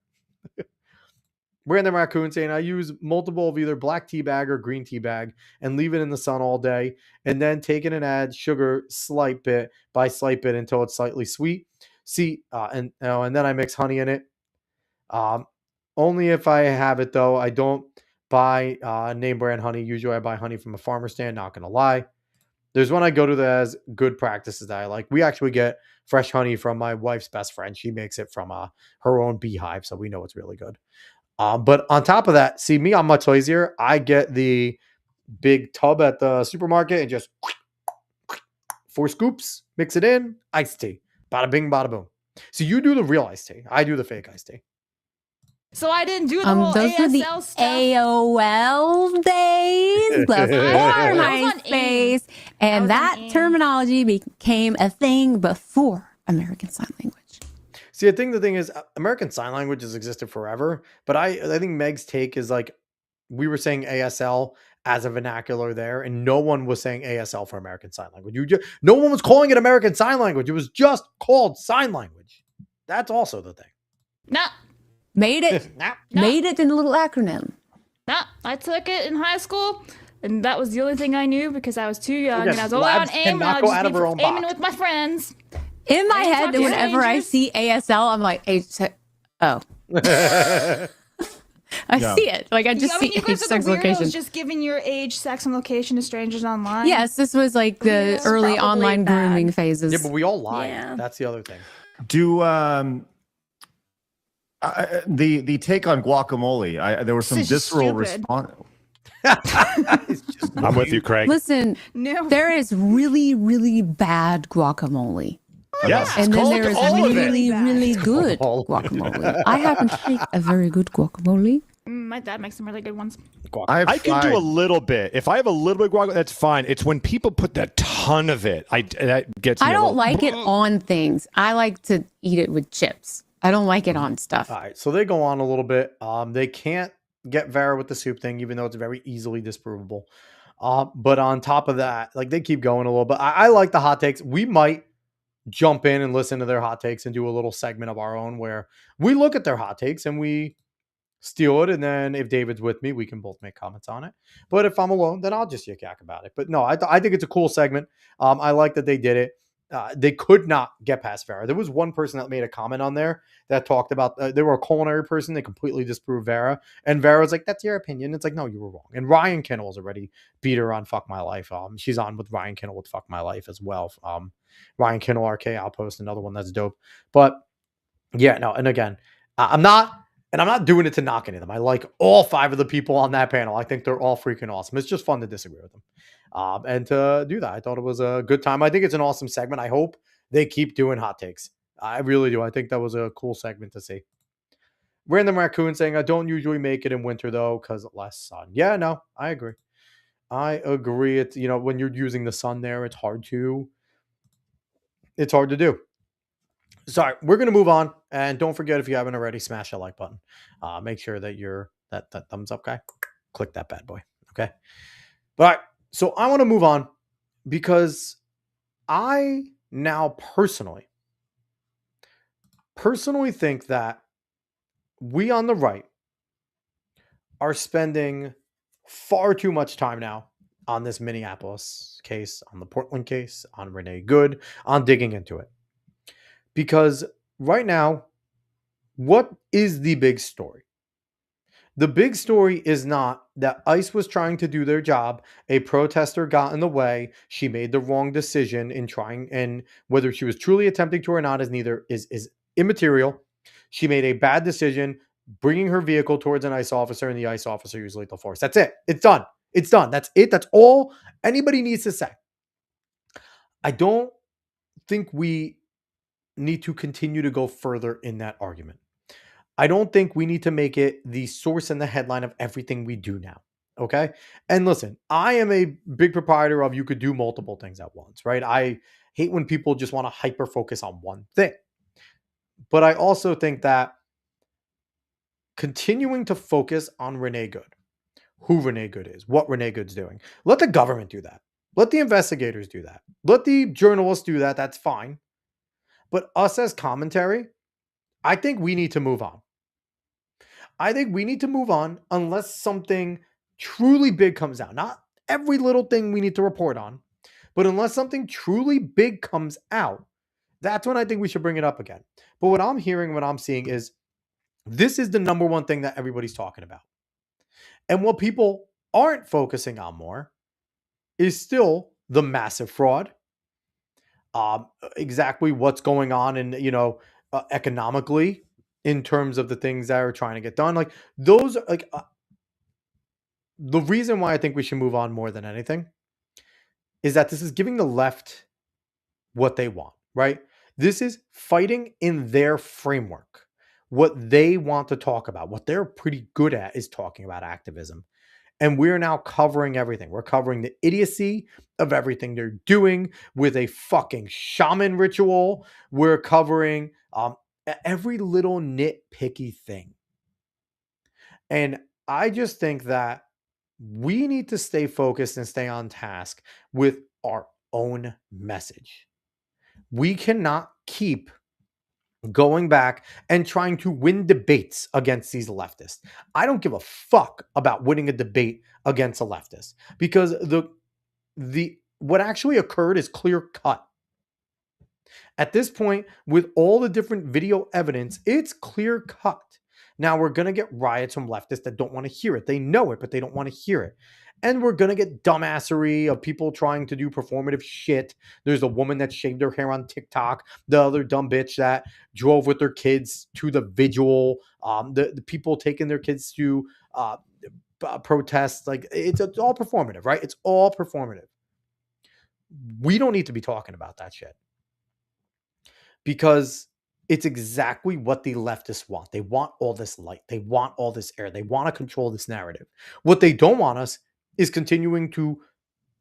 Random Raccoon saying I use multiple of either black tea bag or green tea bag and leave it in the sun all day, and then take it and add sugar slight bit by slight bit until it's slightly sweet. See, and then I mix honey in it. Only if I have it though. I don't buy name brand honey. Usually I buy honey from a farmer stand, not gonna lie. There's one I go to that has good practices that I like. We actually get fresh honey from my wife's best friend. She makes it from her own beehive, so we know it's really good. But on top of that, see me, I'm much lazier. I get the big tub at the supermarket and just 4 scoops, mix it in, iced tea. Bada bing, bada boom. So you do the real iced tea. I do the fake iced tea. So I didn't do the whole Those were the ASL stuff. AOL days before I was on MySpace, I was and on that AIM. terminology became a thing before American Sign Language. See, I think the thing is American Sign Language has existed forever, but I think Meg's take is like we were saying ASL as a vernacular there, and no one was saying ASL for American Sign Language. No one was calling it American Sign Language. It was just called sign language. That's also the thing. Nah, Made it, made it in a little acronym. nah. I took it in high school, and that was the only thing I knew because I was too young, Again, and I was only Labs on AIM, and cannot I go was out of her just own be aiming box. with my friends. In my I ain't head, talking whenever I strangers. see ASL, I'm like, oh. I Yeah. see it. Like I just I mean, see you age, guys are sex, the weirdos location. just giving your age, sex, and location to strangers online. Yes, this was like the Yeah, early probably online bad. grooming phases. Yeah, but we all lied. Yeah. That's the other thing. Do the take on guacamole? There was some This is visceral stupid. response. It's just I'm with you, Craig. Listen, No. there is really, really bad guacamole. Yes, And it's then called there is all of it. really, really good all of it. guacamole. I happen to make a very good guacamole. My dad makes some really good ones. I've I can do tried- a little bit. If I have a little bit of guacamole, that's fine. It's when people put that ton of it. That gets me I a don't little- like it on things. I like to eat it with chips. I don't like it on stuff. All right, so they go on a little bit. They can't get Vera with the soup thing, even though it's very easily disprovable. But on top of that, like they keep going a little bit. I like the hot takes. We might jump in and listen to their hot takes and do a little segment of our own where we look at their hot takes and we steal it. And then if David's with me, we can both make comments on it. But if I'm alone, then I'll just yik yak about it. But no, I think it's a cool segment. I like that they did it. They could not get past Vera. There was one person that made a comment on there that talked about they were a culinary person. They completely disproved Vera, and Vera's like, "That's your opinion." It's like, no, you were wrong. And Ryan Kinnell's already beat her on Fuck My Life. She's on with Ryan Kinnell with Fuck My Life as well. Ryan Kinnell, RK, I'll post another one that's dope. But yeah, no, and again, I'm not doing it to knock any of them. I like all 5 of the people on that panel. I think they're all freaking awesome. It's just fun to disagree with them. And to do that, I thought it was a good time. I think it's an awesome segment. I hope they keep doing hot takes. I really do. I think that was a cool segment to see. Random Raccoon saying, I don't usually make it in winter though, because less sun. Yeah, no, I agree. It's, when you're using the sun there, it's hard to do. Sorry, we're going to move on. And don't forget, if you haven't already, smash that like button. Make sure that you're that thumbs up guy. Click that bad boy. Okay. All right. So I want to move on because I now personally think that we on the right are spending far too much time now on this Minneapolis case, on the Portland case, on Renee Good, on digging into it. Because right now, what is the big story? The big story is not that ICE was trying to do their job. A protester got in the way. She made the wrong decision in trying, and whether she was truly attempting to or not is immaterial. She made a bad decision bringing her vehicle towards an ICE officer, and the ICE officer used lethal force. That's it. It's done. It's done. That's it. That's all anybody needs to say. I don't think we need to continue to go further in that argument. I don't think we need to make it the source and the headline of everything we do now. Okay. And listen, I am a big proprietor of you could do multiple things at once, right? I hate when people just want to hyper focus on one thing. But I also think that continuing to focus on Renee Good, who Renee Good is, what Renee Good's doing, let the government do that. Let the investigators do that. Let the journalists do that. That's fine. But us as commentary, I think we need to move on. I think we need to move on unless something truly big comes out. Not every little thing we need to report on, but unless something truly big comes out, that's when I think we should bring it up again. But what I'm hearing, what I'm seeing is this is the number one thing that everybody's talking about. And what people aren't focusing on more is still the massive fraud, exactly what's going on in, economically, in terms of the things that are trying to get done. Like those are like the reason why I think we should move on more than anything is that this is giving the left what they want, right? This is fighting in their framework. What they want to talk about, what they're pretty good at is talking about activism. And we're now covering everything. We're covering the idiocy of everything they're doing with a fucking shaman ritual. We're covering every little nitpicky thing. And I just think that we need to stay focused and stay on task with our own message. We cannot keep going back and trying to win debates against these leftists. I don't give a fuck about winning a debate against a leftist because the what actually occurred is clear cut. At this point, with all the different video evidence, it's clear cut. Now we're going to get riots from leftists that don't want to hear it. They know it, but they don't want to hear it. And we're going to get dumbassery of people trying to do performative shit. There's a woman that shaved her hair on TikTok. The other dumb bitch that drove with their kids to the vigil. The people taking their kids to protests. Like it's all performative, right? It's all performative. We don't need to be talking about that shit. because it's exactly what the leftists want. They want all this light. They want all this air. They want to control this narrative. What they don't want us is continuing to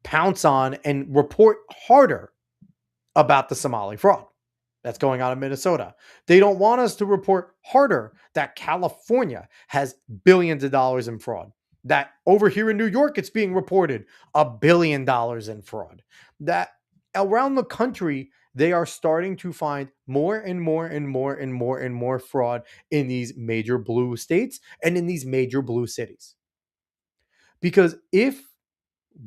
pounce on and report harder about the Somali fraud that's going on in Minnesota. They don't want us to report harder that California has billions of dollars in fraud. That over here in New York, it's being reported $1 billion in fraud. That around the country, they are starting to find more and more and more and more and more fraud in these major blue states and in these major blue cities. Because if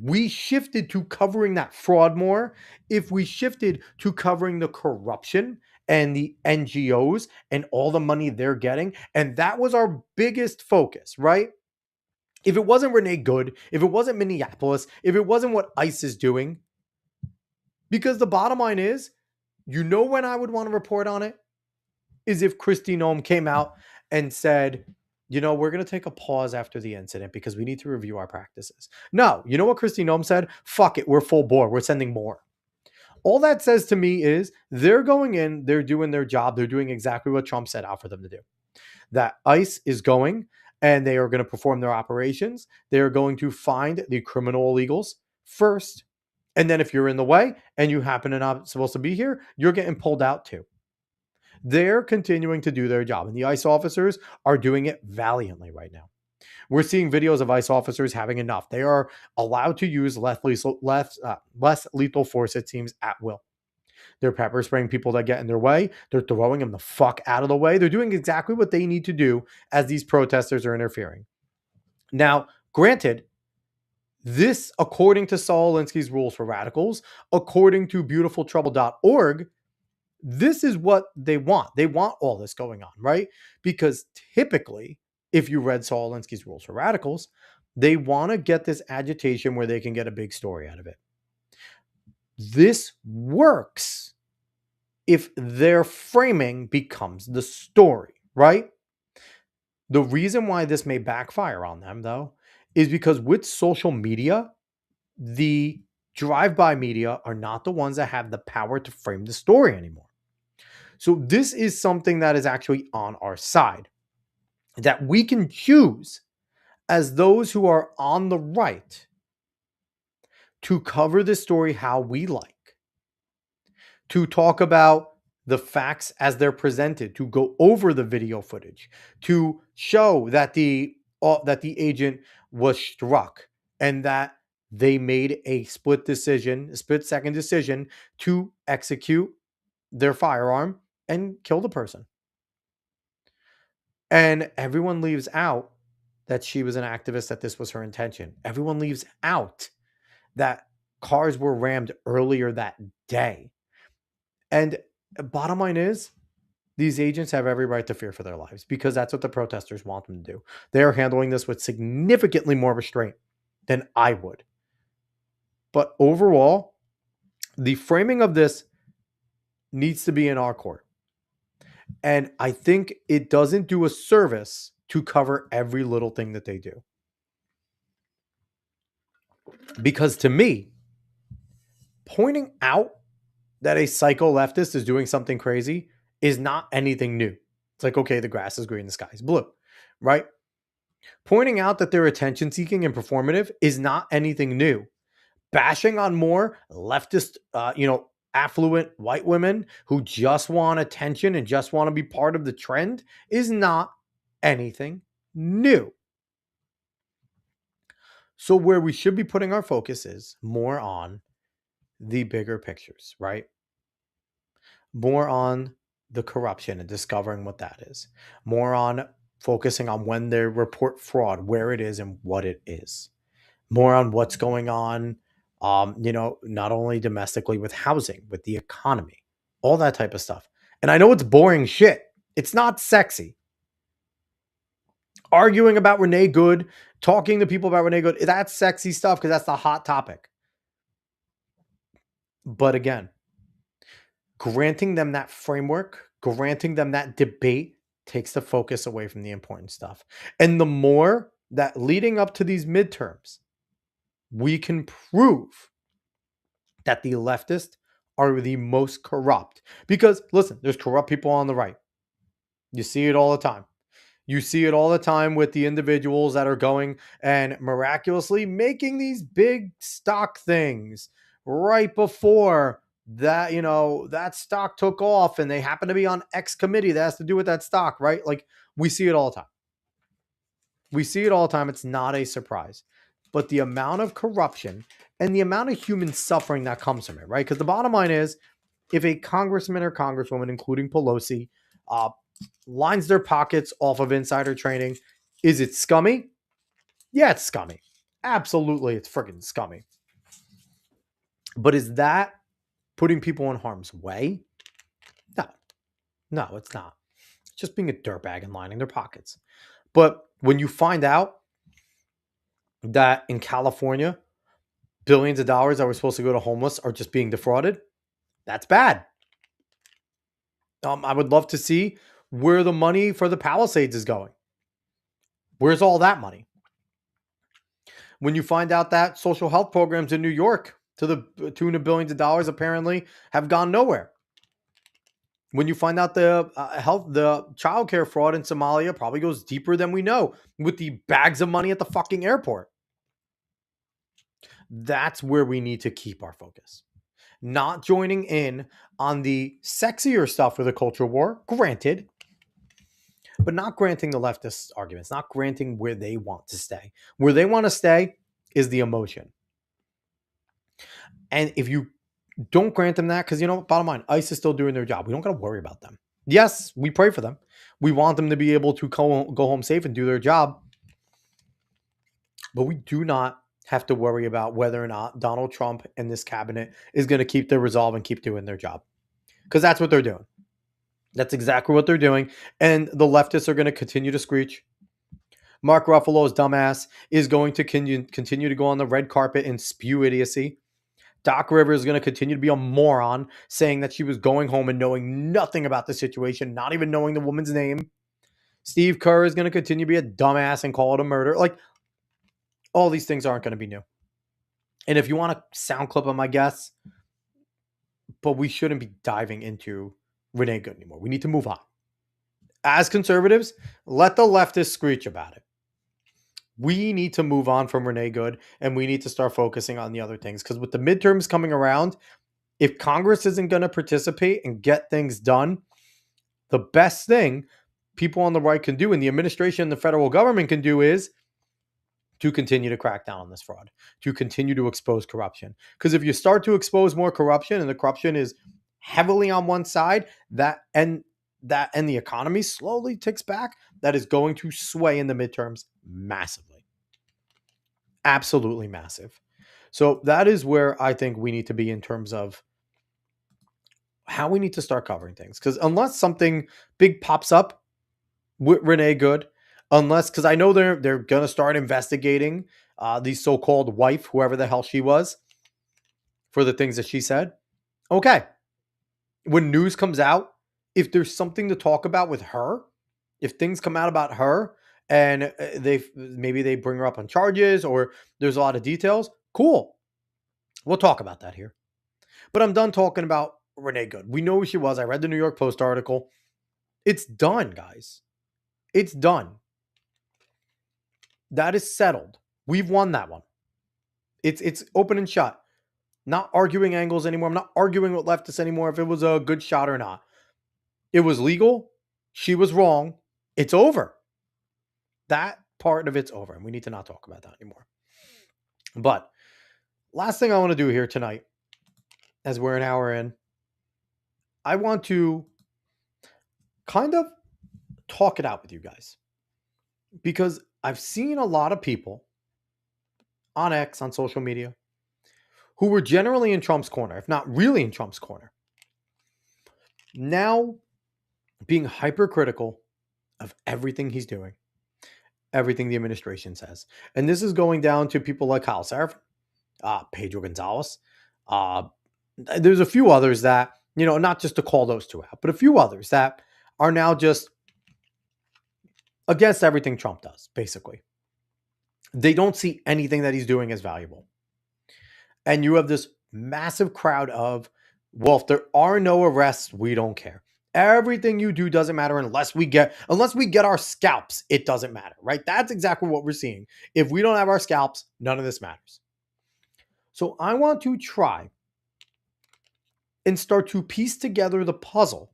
we shifted to covering that fraud more, if we shifted to covering the corruption and the NGOs and all the money they're getting, and that was our biggest focus, right? If it wasn't Renee Good, if it wasn't Minneapolis, if it wasn't what ICE is doing, because the bottom line is, you know when I would want to report on it? Is if Kristi Noem came out and said, you know, we're going to take a pause after the incident because we need to review our practices. No, you know what Kristi Noem said? Fuck it, we're full bore. We're sending more. All that says to me is they're going in, they're doing their job. They're doing exactly what Trump set out for them to do. That ICE is going and they are going to perform their operations. They are going to find the criminal illegals first. And then if you're in the way and you happen to not supposed to be here, you're getting pulled out too. They're continuing to do their job, and the ICE officers are doing it valiantly right now. We're seeing videos of ICE officers having enough. They are allowed to use less lethal force, it seems, at will. They're pepper spraying people that get in their way. They're throwing them the fuck out of the way. They're doing exactly what they need to do as these protesters are interfering. Now, granted, this, according to Saul Alinsky's rules for radicals, according to beautifultrouble.org, this is what they want. They want all this going on, right? Because typically, if you read Saul Alinsky's rules for radicals, they want to get this agitation where they can get a big story out of it. This works if their framing becomes the story, right? The reason why this may backfire on them, though, is because with social media, the drive-by media are not the ones that have the power to frame the story anymore. So this is something that is actually on our side, that we can choose as those who are on the right to cover the story how we like, to talk about the facts as they're presented, to go over the video footage, to show that the agent was struck and that they made a split-second decision to execute their firearm and kill the person. And everyone leaves out that she was an activist, that this was her intention. Everyone leaves out that cars were rammed earlier that day. And bottom line is, these agents have every right to fear for their lives because that's what the protesters want them to do. They are handling this with significantly more restraint than I would. But overall, the framing of this needs to be in our court. And I think it doesn't do a service to cover every little thing that they do. Because to me, pointing out that a psycho leftist is doing something crazy is not anything new. It's like, okay, the grass is green, the sky is blue, right? Pointing out that they're attention seeking and performative is not anything new. Bashing on more leftist, affluent white women who just want attention and just want to be part of the trend is not anything new. So where we should be putting our focus is more on the bigger pictures, right? More on the corruption and discovering what that is. More on focusing on when they report fraud, where it is and what it is. More on what's going on, not only domestically with housing, with the economy, all that type of stuff. And I know it's boring shit. It's not sexy. Arguing about Renee Good, talking to people about Renee Good, that's sexy stuff because that's the hot topic. But again, granting them that framework, granting them that debate takes the focus away from the important stuff. And the more that leading up to these midterms, we can prove that the leftists are the most corrupt. Because listen, there's corrupt people on the right. You see it all the time. You see it all the time with the individuals that are going and miraculously making these big stock things right before that, that stock took off and they happen to be on X committee that has to do with that stock, right? Like we see it all the time. We see it all the time. It's not a surprise. But the amount of corruption and the amount of human suffering that comes from it, right? Because the bottom line is if a congressman or congresswoman, including Pelosi, lines their pockets off of insider trading, is it scummy? Yeah, it's scummy. Absolutely, it's freaking scummy. But is that putting people in harm's way? No, it's not. It's just being a dirtbag and lining their pockets. But when you find out that in California, billions of dollars that were supposed to go to homeless are just being defrauded, that's bad. I would love to see where the money for the Palisades is going. Where's all that money? When you find out that social health programs in New York to the tune of billions of dollars apparently have gone nowhere. When you find out the childcare fraud in Somalia probably goes deeper than we know with the bags of money at the fucking airport. That's where we need to keep our focus. Not joining in on the sexier stuff for the culture war, granted, but not granting the leftist arguments, not granting where they want to stay. Where they want to stay is the emotion. And if you don't grant them that, because bottom line, ICE is still doing their job. We don't got to worry about them. Yes, we pray for them. We want them to be able to go home safe and do their job. But we do not have to worry about whether or not Donald Trump and this cabinet is going to keep their resolve and keep doing their job. Because that's what they're doing. That's exactly what they're doing. And the leftists are going to continue to screech. Mark Ruffalo's dumbass is going to continue to go on the red carpet and spew idiocy. Doc Rivers is going to continue to be a moron, saying that she was going home and knowing nothing about the situation, not even knowing the woman's name. Steve Kerr is going to continue to be a dumbass and call it a murder. Like, all these things aren't going to be new. And if you want a sound clip of my guess, but we shouldn't be diving into Renee Good anymore. We need to move on. As conservatives, let the leftists screech about it. We need to move on from Renee Good and we need to start focusing on the other things. Because with the midterms coming around, if Congress isn't going to participate and get things done, the best thing people on the right can do and the administration and the federal government can do is to continue to crack down on this fraud, to continue to expose corruption. Because if you start to expose more corruption and the corruption is heavily on one side, and the economy slowly ticks back, that is going to sway in the midterms massively. Absolutely massive. So that is where I think we need to be in terms of how we need to start covering things. Because unless something big pops up with Renee Good, because I know they're going to start investigating the so-called wife, whoever the hell she was, for the things that she said. Okay. When news comes out, if there's something to talk about with her, if things come out about her and maybe they bring her up on charges or there's a lot of details, cool. We'll talk about that here. But I'm done talking about Renee Good. We know who she was. I read the New York Post article. It's done, guys. It's done. That is settled. We've won that one. It's open and shut. Not arguing angles anymore. I'm not arguing with leftists anymore if it was a good shot or not. It was legal. She was wrong. It's over. That part of it's over. And we need to not talk about that anymore. But last thing I want to do here tonight, as we're an hour in, I want to kind of talk it out with you guys. Because I've seen a lot of people on X, on social media, who were generally in Trump's corner, if not really in Trump's corner, now being hypercritical of everything he's doing, everything the administration says. And this is going down to people like Kyle Seraphin, Pedro Gonzalez. There's a few others that, not just to call those two out, but a few others that are now just against everything Trump does, basically. They don't see anything that he's doing as valuable. And you have this massive crowd of Well, if there are no arrests, we don't care. Everything you do doesn't matter unless we get our scalps. It doesn't matter, right? That's exactly what we're seeing. If we don't have our scalps, none of this matters. So I want to try and start to piece together the puzzle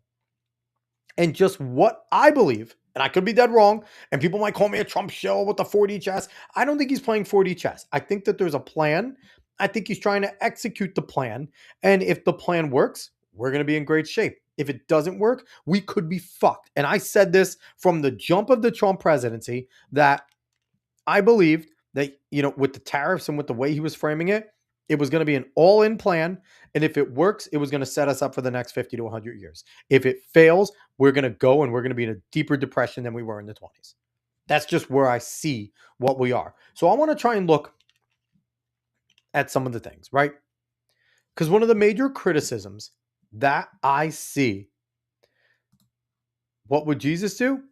and just what I believe, and I could be dead wrong, and people might call me a Trump shill with the 4D chess. I don't think he's playing 4D chess. I think that there's a plan. I think he's trying to execute the plan. And if the plan works, we're going to be in great shape. If it doesn't work, we could be fucked. And I said this from the jump of the Trump presidency that I believed that, with the tariffs and with the way he was framing it, it was going to be an all-in plan. And if it works, it was going to set us up for the next 50 to 100 years. If it fails, we're going to go and we're going to be in a deeper depression than we were in the 20s. That's just where I see what we are. So I want to try and look at some of the things, right? Because one of the major criticisms that I see, what would Jesus do?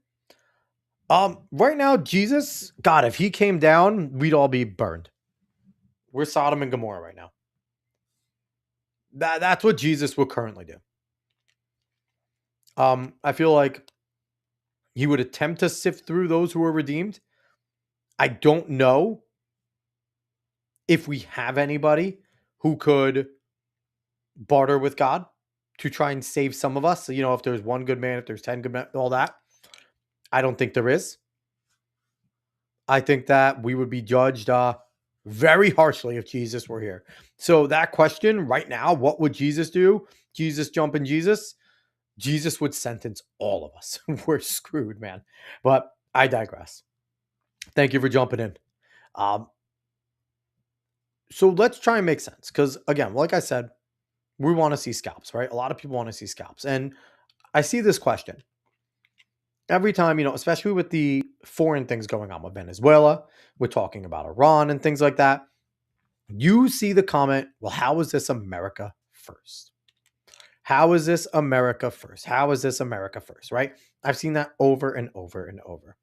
Right now, Jesus, God, if he came down, we'd all be burned. We're Sodom and Gomorrah right now. That's what Jesus would currently do. I feel like he would attempt to sift through those who are redeemed. I don't know if we have anybody who could barter with God to try and save some of us. So, if there's one good man, if there's 10 good men, all that. I don't think there is. I think that we would be judged very harshly if Jesus were here. So that question right now, what would Jesus do? Jesus jumping Jesus? Jesus would sentence all of us. We're screwed, man. But I digress. Thank you for jumping in. So let's try and make sense. Because again, like I said, we want to see scalps, right? A lot of people want to see scalps. And I see this question every time, especially with the foreign things going on with Venezuela. We're talking about Iran and things like that. You see the comment, well, how is this America first? How is this America first? How is this America first, right? I've seen that over and over and over.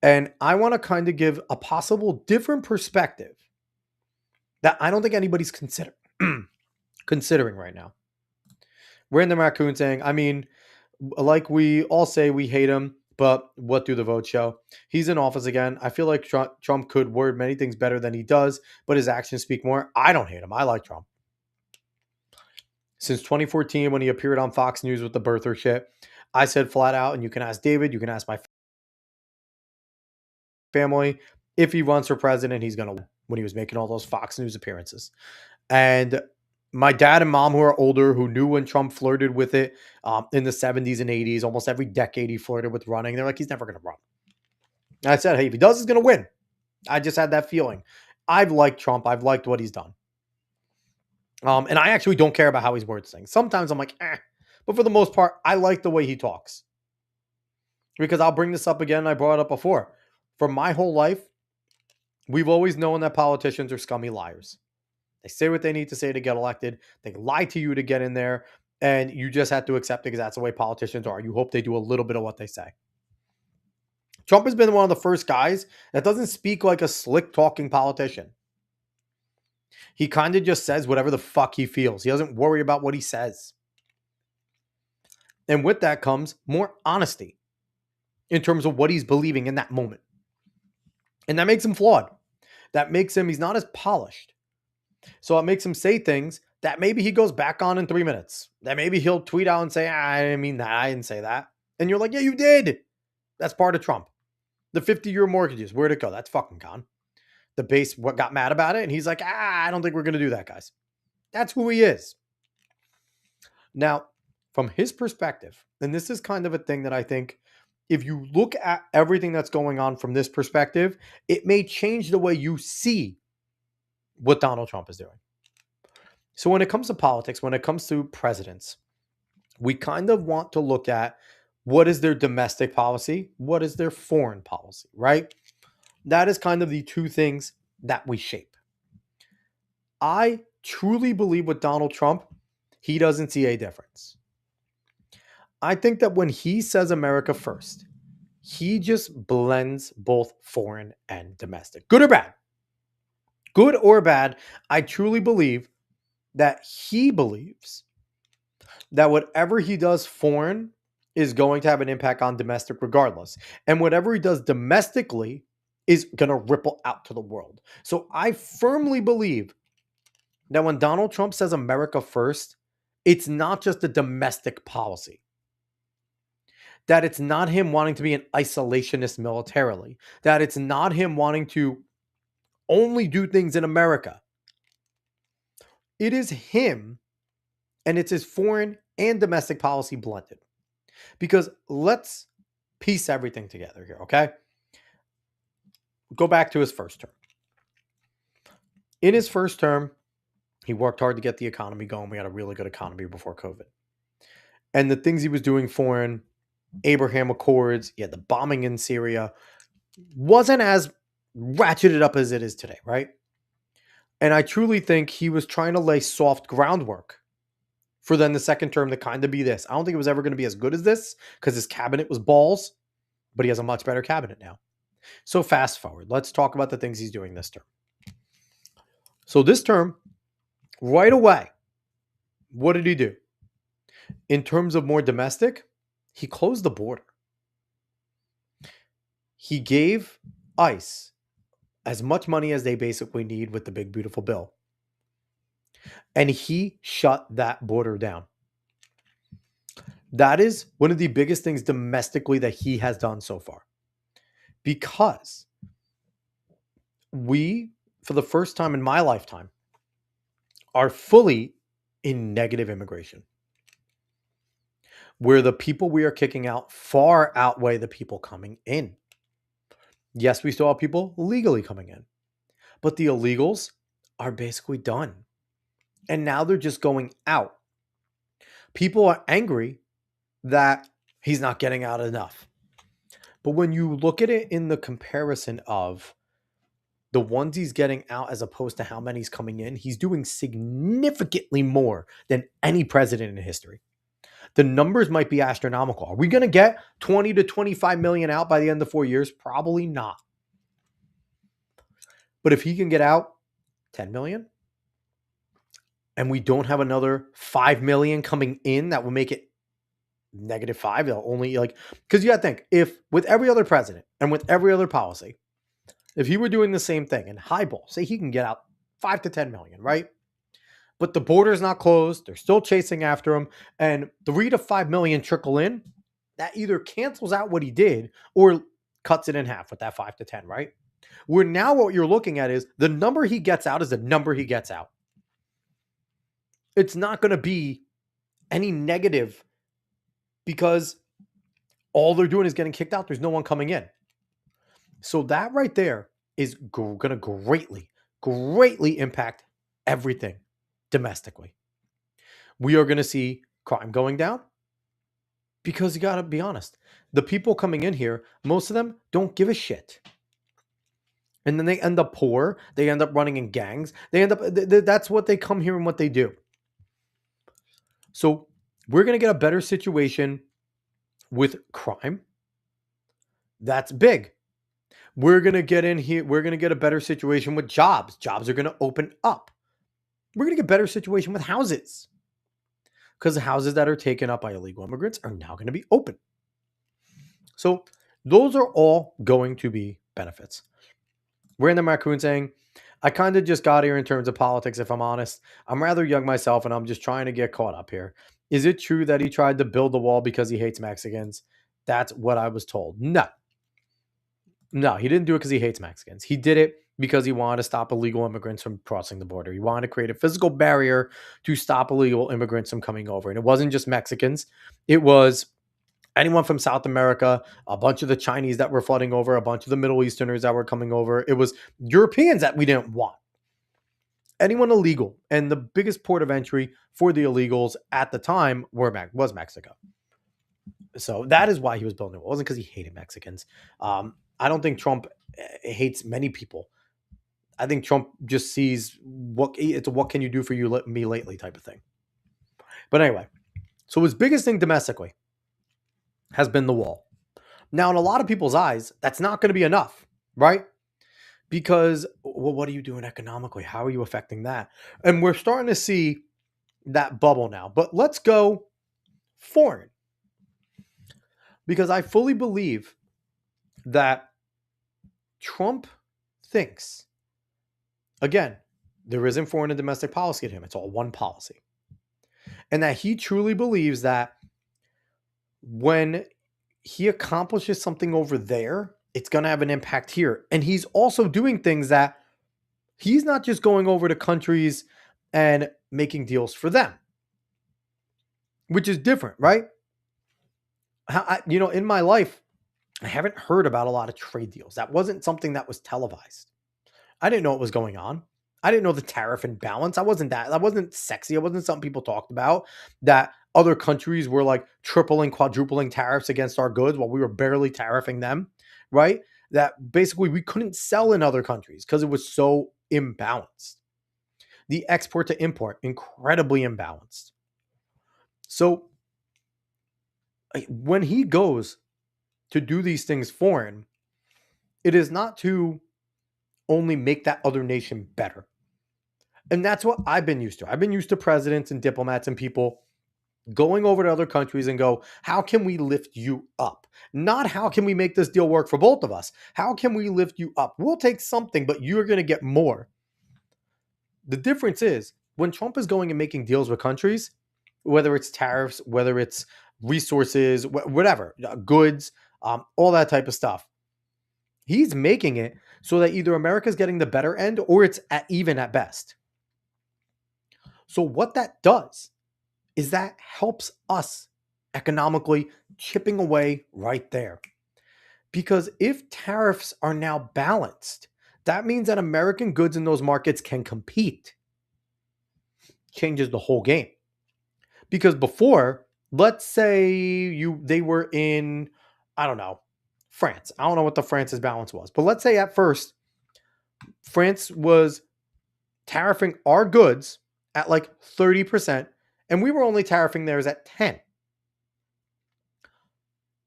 And I want to kind of give a possible different perspective that I don't think anybody's considering right now. Random Raccoon saying, I mean, like we all say we hate him, but what do the votes show? He's in office again. I feel like Trump could word many things better than he does, but his actions speak more. I don't hate him. I like Trump. Since 2014, when he appeared on Fox News with the birther shit, I said flat out, and you can ask David, you can ask my family, if he runs for president, he's going to win, when he was making all those Fox News appearances. And my dad and mom, who are older, who knew when Trump flirted with it in the 70s and 80s, almost every decade he flirted with running, they're like, he's never going to run. And I said, hey, if he does, he's going to win. I just had that feeling. I've liked Trump. I've liked what he's done. And I actually don't care about how he's wording things. Sometimes I'm like, but for the most part, I like the way he talks. Because I'll bring this up again. I brought it up before. For my whole life, we've always known that politicians are scummy liars. They say what they need to say to get elected. They lie to you to get in there. And you just have to accept it because that's the way politicians are. You hope they do a little bit of what they say. Trump has been one of the first guys that doesn't speak like a slick talking politician. He kind of just says whatever the fuck he feels. He doesn't worry about what he says. And with that comes more honesty in terms of what he's believing in that moment. And that makes him flawed. That makes him, he's not as polished. So it makes him say things that maybe he goes back on in 3 minutes. That maybe he'll tweet out and say, I didn't mean that. I didn't say that. And you're like, yeah, you did. That's part of Trump. The 50-year mortgages, where'd it go? That's fucking gone. The base what got mad about it. And he's like, I don't think we're going to do that, guys. That's who he is. Now, from his perspective, and this is kind of a thing that I think if you look at everything that's going on from this perspective, it may change the way you see what Donald Trump is doing. So when it comes to politics, when it comes to presidents, we kind of want to look at what is their domestic policy, what is their foreign policy, right? That is kind of the two things that we shape. I truly believe with Donald Trump, he doesn't see a difference. I think that when he says America first, he just blends both foreign and domestic. Good or bad. Good or bad, I truly believe that he believes that whatever he does foreign is going to have an impact on domestic regardless. And whatever he does domestically is going to ripple out to the world. So I firmly believe that when Donald Trump says America first, it's not just a domestic policy. That it's not him wanting to be an isolationist militarily. That it's not him wanting to only do things in America. It is him, and it's his foreign and domestic policy blended. Because let's piece everything together here, okay? Go back to his first term. In his first term, he worked hard to get the economy going. We had a really good economy before COVID. And the things he was doing foreign, Abraham Accords, he had the bombing in Syria, wasn't as ratcheted up as it is today, right? And I truly think he was trying to lay soft groundwork for then the second term to kind of be this. I don't think it was ever going to be as good as this because his cabinet was balls, but he has a much better cabinet now. So fast forward, let's talk about the things he's doing this term. So this term, right away, what did he do? In terms of more domestic, he closed the border. He gave ICE as much money as they basically need with the big, beautiful bill. And he shut that border down. That is one of the biggest things domestically that he has done so far. Because we, for the first time in my lifetime, are fully in negative immigration. Where the people we are kicking out far outweigh the people coming in. Yes, we still have people legally coming in. But the illegals are basically done. And now they're just going out. People are angry that he's not getting out enough. But when you look at it in the comparison of the ones he's getting out as opposed to how many he's coming in, he's doing significantly more than any president in history. The numbers might be astronomical. Are we going to get 20 to 25 million out by the end of 4 years? Probably not. But if he can get out 10 million and we don't have another 5 million coming in, that will make it -5. They'll only because you got to think, if with every other president and with every other policy, if he were doing the same thing and highball, say he can get out 5 to 10 million, right? But the border's not closed. They're still chasing after him. And 3 to 5 million trickle in. That either cancels out what he did or cuts it in half with that 5 to 10, right? Where now what you're looking at is the number he gets out is the number he gets out. It's not going to be any negative because all they're doing is getting kicked out. There's no one coming in. So that right there is going to greatly impact everything domestically. We are going to see crime going down because you got to be honest. The people coming in here, most of them don't give a shit. And then they end up poor. They end up running in gangs. They end up, that's what they come here and what they do. So we're going to get a better situation with crime. That's big. We're going to get in here. We're going to get a better situation with jobs. Jobs are going to open up. We're going to get a better situation with houses because the houses that are taken up by illegal immigrants are now going to be open. So those are all going to be benefits. Random Raccoon saying, I kind of just got here in terms of politics, if I'm honest. I'm rather young myself, and I'm just trying to get caught up here. Is it true that he tried to build the wall because he hates Mexicans? That's what I was told. No, he didn't do it because he hates Mexicans. He did it because he wanted to stop illegal immigrants from crossing the border. He wanted to create a physical barrier to stop illegal immigrants from coming over. And it wasn't just Mexicans. It was anyone from South America, a bunch of the Chinese that were flooding over, a bunch of the Middle Easterners that were coming over. It was Europeans that we didn't want. Anyone illegal. And the biggest port of entry for the illegals at the time was Mexico. So that is why he was building it. It wasn't because he hated Mexicans. I don't think Trump hates many people. I think Trump just sees what can you do for me lately type of thing. But anyway, so his biggest thing domestically has been the wall. Now, in a lot of people's eyes, that's not going to be enough, right? Because, well, what are you doing economically? How are you affecting that? And we're starting to see that bubble now. But let's go foreign, because I fully believe that Trump thinks, again, there isn't foreign and domestic policy to him. It's all one policy. And that he truly believes that when he accomplishes something over there, it's going to have an impact here. And he's also doing things that he's not just going over to countries and making deals for them, which is different, right? In my life, I haven't heard about a lot of trade deals. That wasn't something that was televised. I didn't know what was going on. I didn't know the tariff imbalance. That wasn't sexy. It wasn't something people talked about, that other countries were like tripling, quadrupling tariffs against our goods while we were barely tariffing them, right? That basically we couldn't sell in other countries because it was so imbalanced. The export to import, incredibly imbalanced. So when he goes to do these things foreign, it is not to only make that other nation better. And that's what I've been used to. I've been used to presidents and diplomats and people going over to other countries and go, how can we lift you up? Not how can we make this deal work for both of us? How can we lift you up? We'll take something, but you're going to get more. The difference is when Trump is going and making deals with countries, whether it's tariffs, whether it's resources, whatever, goods, all that type of stuff, he's making it so that either America's getting the better end or it's even at best. So what that does is that helps us economically, chipping away right there. Because if tariffs are now balanced, that means that American goods in those markets can compete. Changes the whole game. Because before, let's say they were in, I don't know, France. I don't know what the France's balance was. But let's say at first, France was tariffing our goods at like 30%, and we were only tariffing theirs at 10.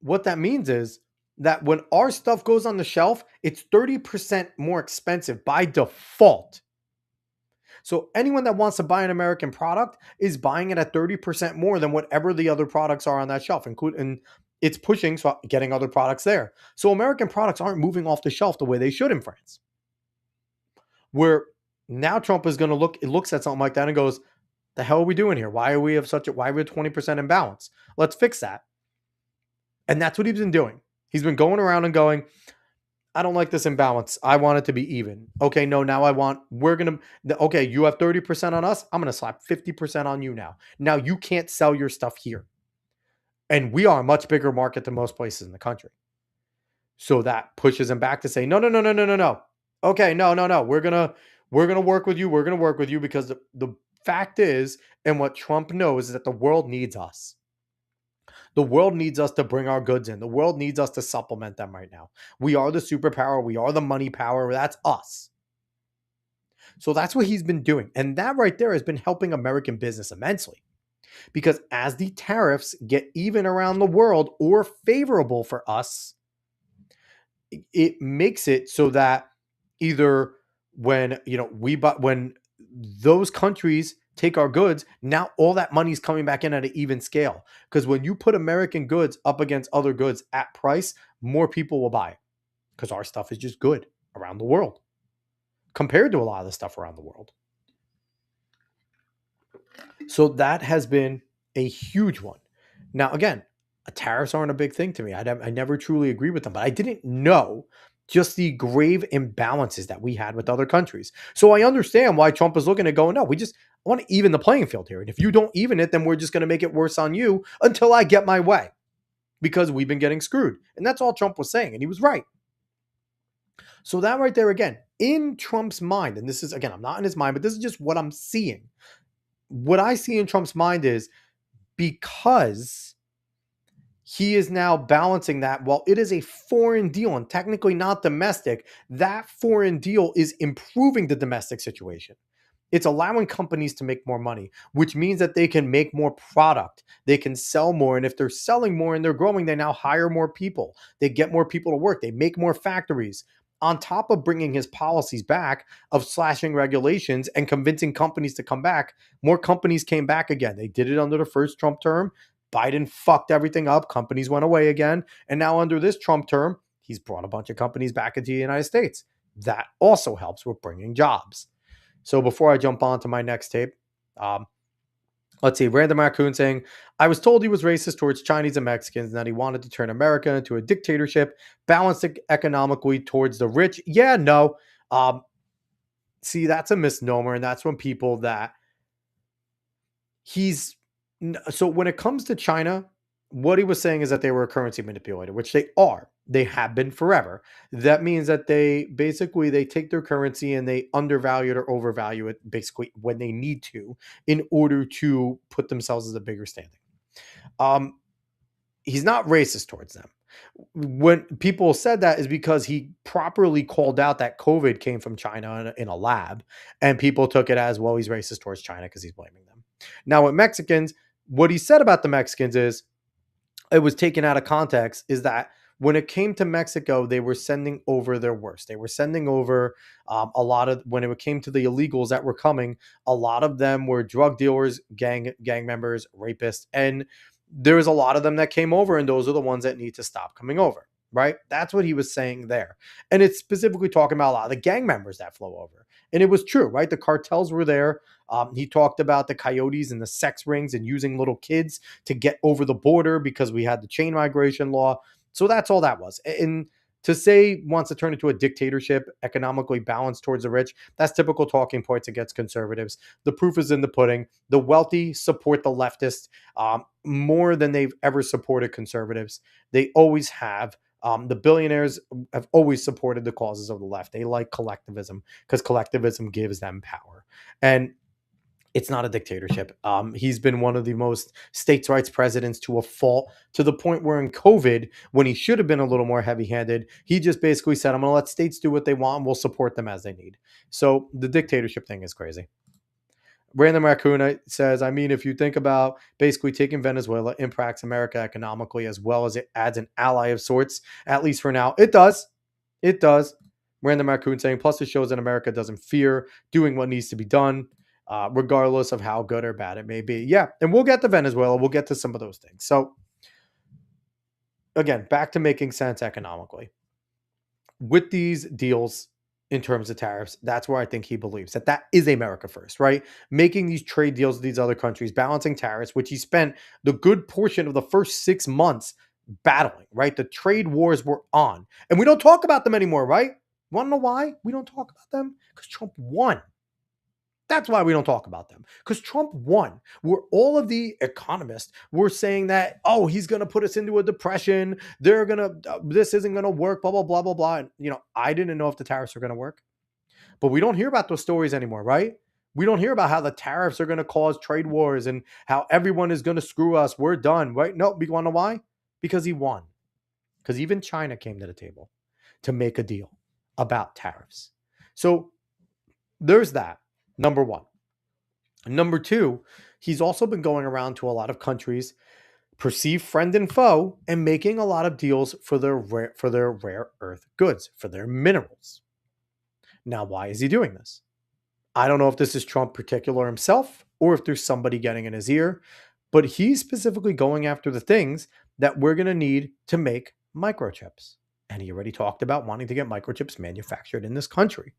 What that means is that when our stuff goes on the shelf, it's 30% more expensive by default. So anyone that wants to buy an American product is buying it at 30% more than whatever the other products are on that shelf, including it's pushing so getting other products there. So American products aren't moving off the shelf the way they should in France. Where now Trump is going to looks at something like that and goes, the hell are we doing here? Why are we 20% imbalance? Let's fix that. And that's what he's been doing. He's been going around and going, I don't like this imbalance. I want it to be even. Okay, no, now okay, you have 30% on us. I'm going to slap 50% on you now. Now you can't sell your stuff here. And we are a much bigger market than most places in the country. So that pushes him back to say, no. Okay, no. We're going to work with you. We're going to work with you because the fact is, and what Trump knows, is that the world needs us. The world needs us to bring our goods in. The world needs us to supplement them right now. We are the superpower. We are the money power. That's us. So that's what he's been doing. And that right there has been helping American business immensely. Because as the tariffs get even around the world or favorable for us, it makes it so that either when those countries take our goods, now all that money is coming back in at an even scale. Because when you put American goods up against other goods at price, more people will buy it. Because our stuff is just good around the world compared to a lot of the stuff around the world. So that has been a huge one. Now, again, tariffs aren't a big thing to me. I never truly agree with them, but I didn't know just the grave imbalances that we had with other countries. So I understand why Trump is looking at going, no, I want to even the playing field here. And if you don't even it, then we're just going to make it worse on you until I get my way because we've been getting screwed. And that's all Trump was saying. And he was right. So that right there, again, in Trump's mind, and this is, again, I'm not in his mind, but this is just what I'm seeing. What I see in Trump's mind is because he is now balancing that while it is a foreign deal and technically not domestic, that foreign deal is improving the domestic situation. It's allowing companies to make more money, which means that they can make more product. They can sell more. And if they're selling more and they're growing, they now hire more people. They get more people to work. They make more factories. on top of bringing his policies back of slashing regulations and convincing companies to come back, more companies came back again. They did it under the first Trump term. Biden fucked everything up. Companies went away again. And now under this Trump term, he's brought a bunch of companies back into the United States. That also helps with bringing jobs. So before I jump on to my next tape, let's see, Random Raccoon saying, I was told he was racist towards Chinese and Mexicans and that he wanted to turn America into a dictatorship, balanced economically towards the rich. Yeah, no. See, that's a misnomer. And that's when people that so when it comes to China, what he was saying is that they were a currency manipulator, which they are. They have been forever. That means that they take their currency and they undervalue it or overvalue it basically when they need to in order to put themselves as a bigger standing. He's not racist towards them. When people said that is because he properly called out that COVID came from China in a lab, and people took it as, well, he's racist towards China because he's blaming them. Now with Mexicans, what he said about the Mexicans is, it was taken out of context, is that when it came to Mexico, they were sending over their worst. They were sending over a lot of, when it came to the illegals that were coming, a lot of them were drug dealers, gang members, rapists, and there was a lot of them that came over, and those are the ones that need to stop coming over, right? That's what he was saying there. And it's specifically talking about a lot of the gang members that flow over. And it was true, right? The cartels were there. He talked about the coyotes and the sex rings and using little kids to get over the border because we had the chain migration law. So that's all that was. And to say wants to turn into a dictatorship, economically balanced towards the rich, that's typical talking points against conservatives. The proof is in the pudding. The wealthy support the leftists more than they've ever supported conservatives. They always have. The billionaires have always supported the causes of the left. They like collectivism because collectivism gives them power. And it's not a dictatorship. He's been one of the most states' rights presidents to a fault, to the point where in COVID, when he should have been a little more heavy-handed, he just basically said, I'm going to let states do what they want and we'll support them as they need. So the dictatorship thing is crazy. Random Raccoon says, I mean, if you think about basically taking Venezuela impacts America economically as well as it adds an ally of sorts, at least for now. It does. It does. Random Raccoon saying, plus it shows that America doesn't fear doing what needs to be done, regardless of how good or bad it may be. Yeah, and we'll get to Venezuela. We'll get to some of those things. So, again, back to making sense economically. With these deals, in terms of tariffs, that's where I think he believes that is America first, right? Making these trade deals with these other countries, balancing tariffs, which he spent the good portion of the first 6 months battling, right? The trade wars were on. And we don't talk about them anymore, right? Want to know why we don't talk about them? Because Trump won. That's why we don't talk about them. Because Trump won. Where all of the economists were saying that, oh, he's going to put us into a depression. They're going to, this isn't going to work, blah, blah, blah, blah, blah. And, I didn't know if the tariffs are going to work. But we don't hear about those stories anymore, right? We don't hear about how the tariffs are going to cause trade wars and how everyone is going to screw us. We're done, right? No, you want to know why? Because he won. Because even China came to the table to make a deal about tariffs. So there's that. Number one. Number two, he's also been going around to a lot of countries, perceived friend and foe, and making a lot of deals for their rare earth goods, for their minerals. Now, why is he doing this? I don't know if this is Trump particular himself or if there's somebody getting in his ear, but he's specifically going after the things that we're going to need to make microchips. And he already talked about wanting to get microchips manufactured in this country.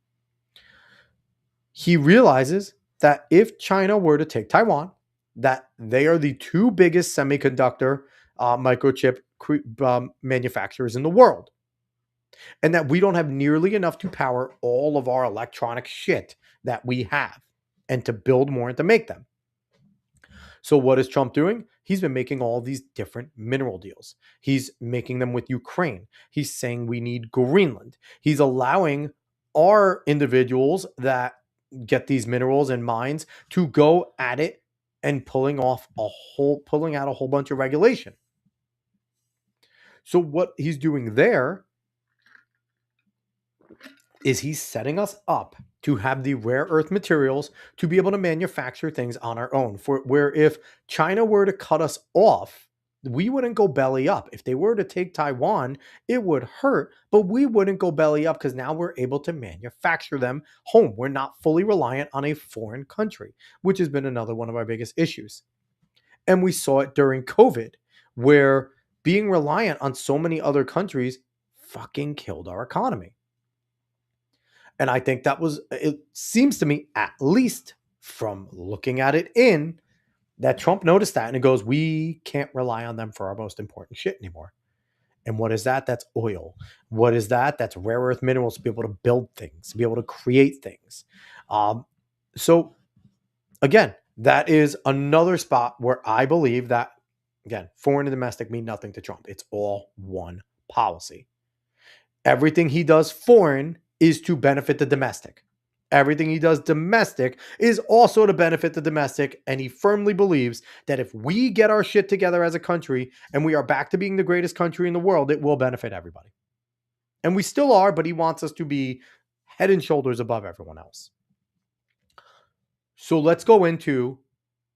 He realizes that if China were to take Taiwan, that they are the two biggest semiconductor microchip manufacturers in the world. And that we don't have nearly enough to power all of our electronic shit that we have and to build more and to make them. So what is Trump doing? He's been making all these different mineral deals. He's making them with Ukraine. He's saying we need Greenland. He's allowing our individuals that get these minerals and mines to go at it and pulling out a whole bunch of regulation. So what he's doing there is he's setting us up to have the rare earth materials to be able to manufacture things on our own. For where if China were to cut us off, we wouldn't go belly up. If they were to take Taiwan, it would hurt, but we wouldn't go belly up because now we're able to manufacture them home. We're not fully reliant on a foreign country, which has been another one of our biggest issues. And we saw it during COVID, where being reliant on so many other countries fucking killed our economy. And I think it seems to me, at least from looking at it that Trump noticed that and it goes, we can't rely on them for our most important shit anymore. And what is that? That's oil. What is that? That's rare earth minerals to be able to build things, to be able to create things. So again, that is another spot where I believe that, again, foreign and domestic mean nothing to Trump. It's all one policy. Everything he does foreign is to benefit the domestic. Everything he does domestic is also to benefit the domestic. And he firmly believes that if we get our shit together as a country and we are back to being the greatest country in the world, it will benefit everybody. And we still are, but he wants us to be head and shoulders above everyone else. So let's go into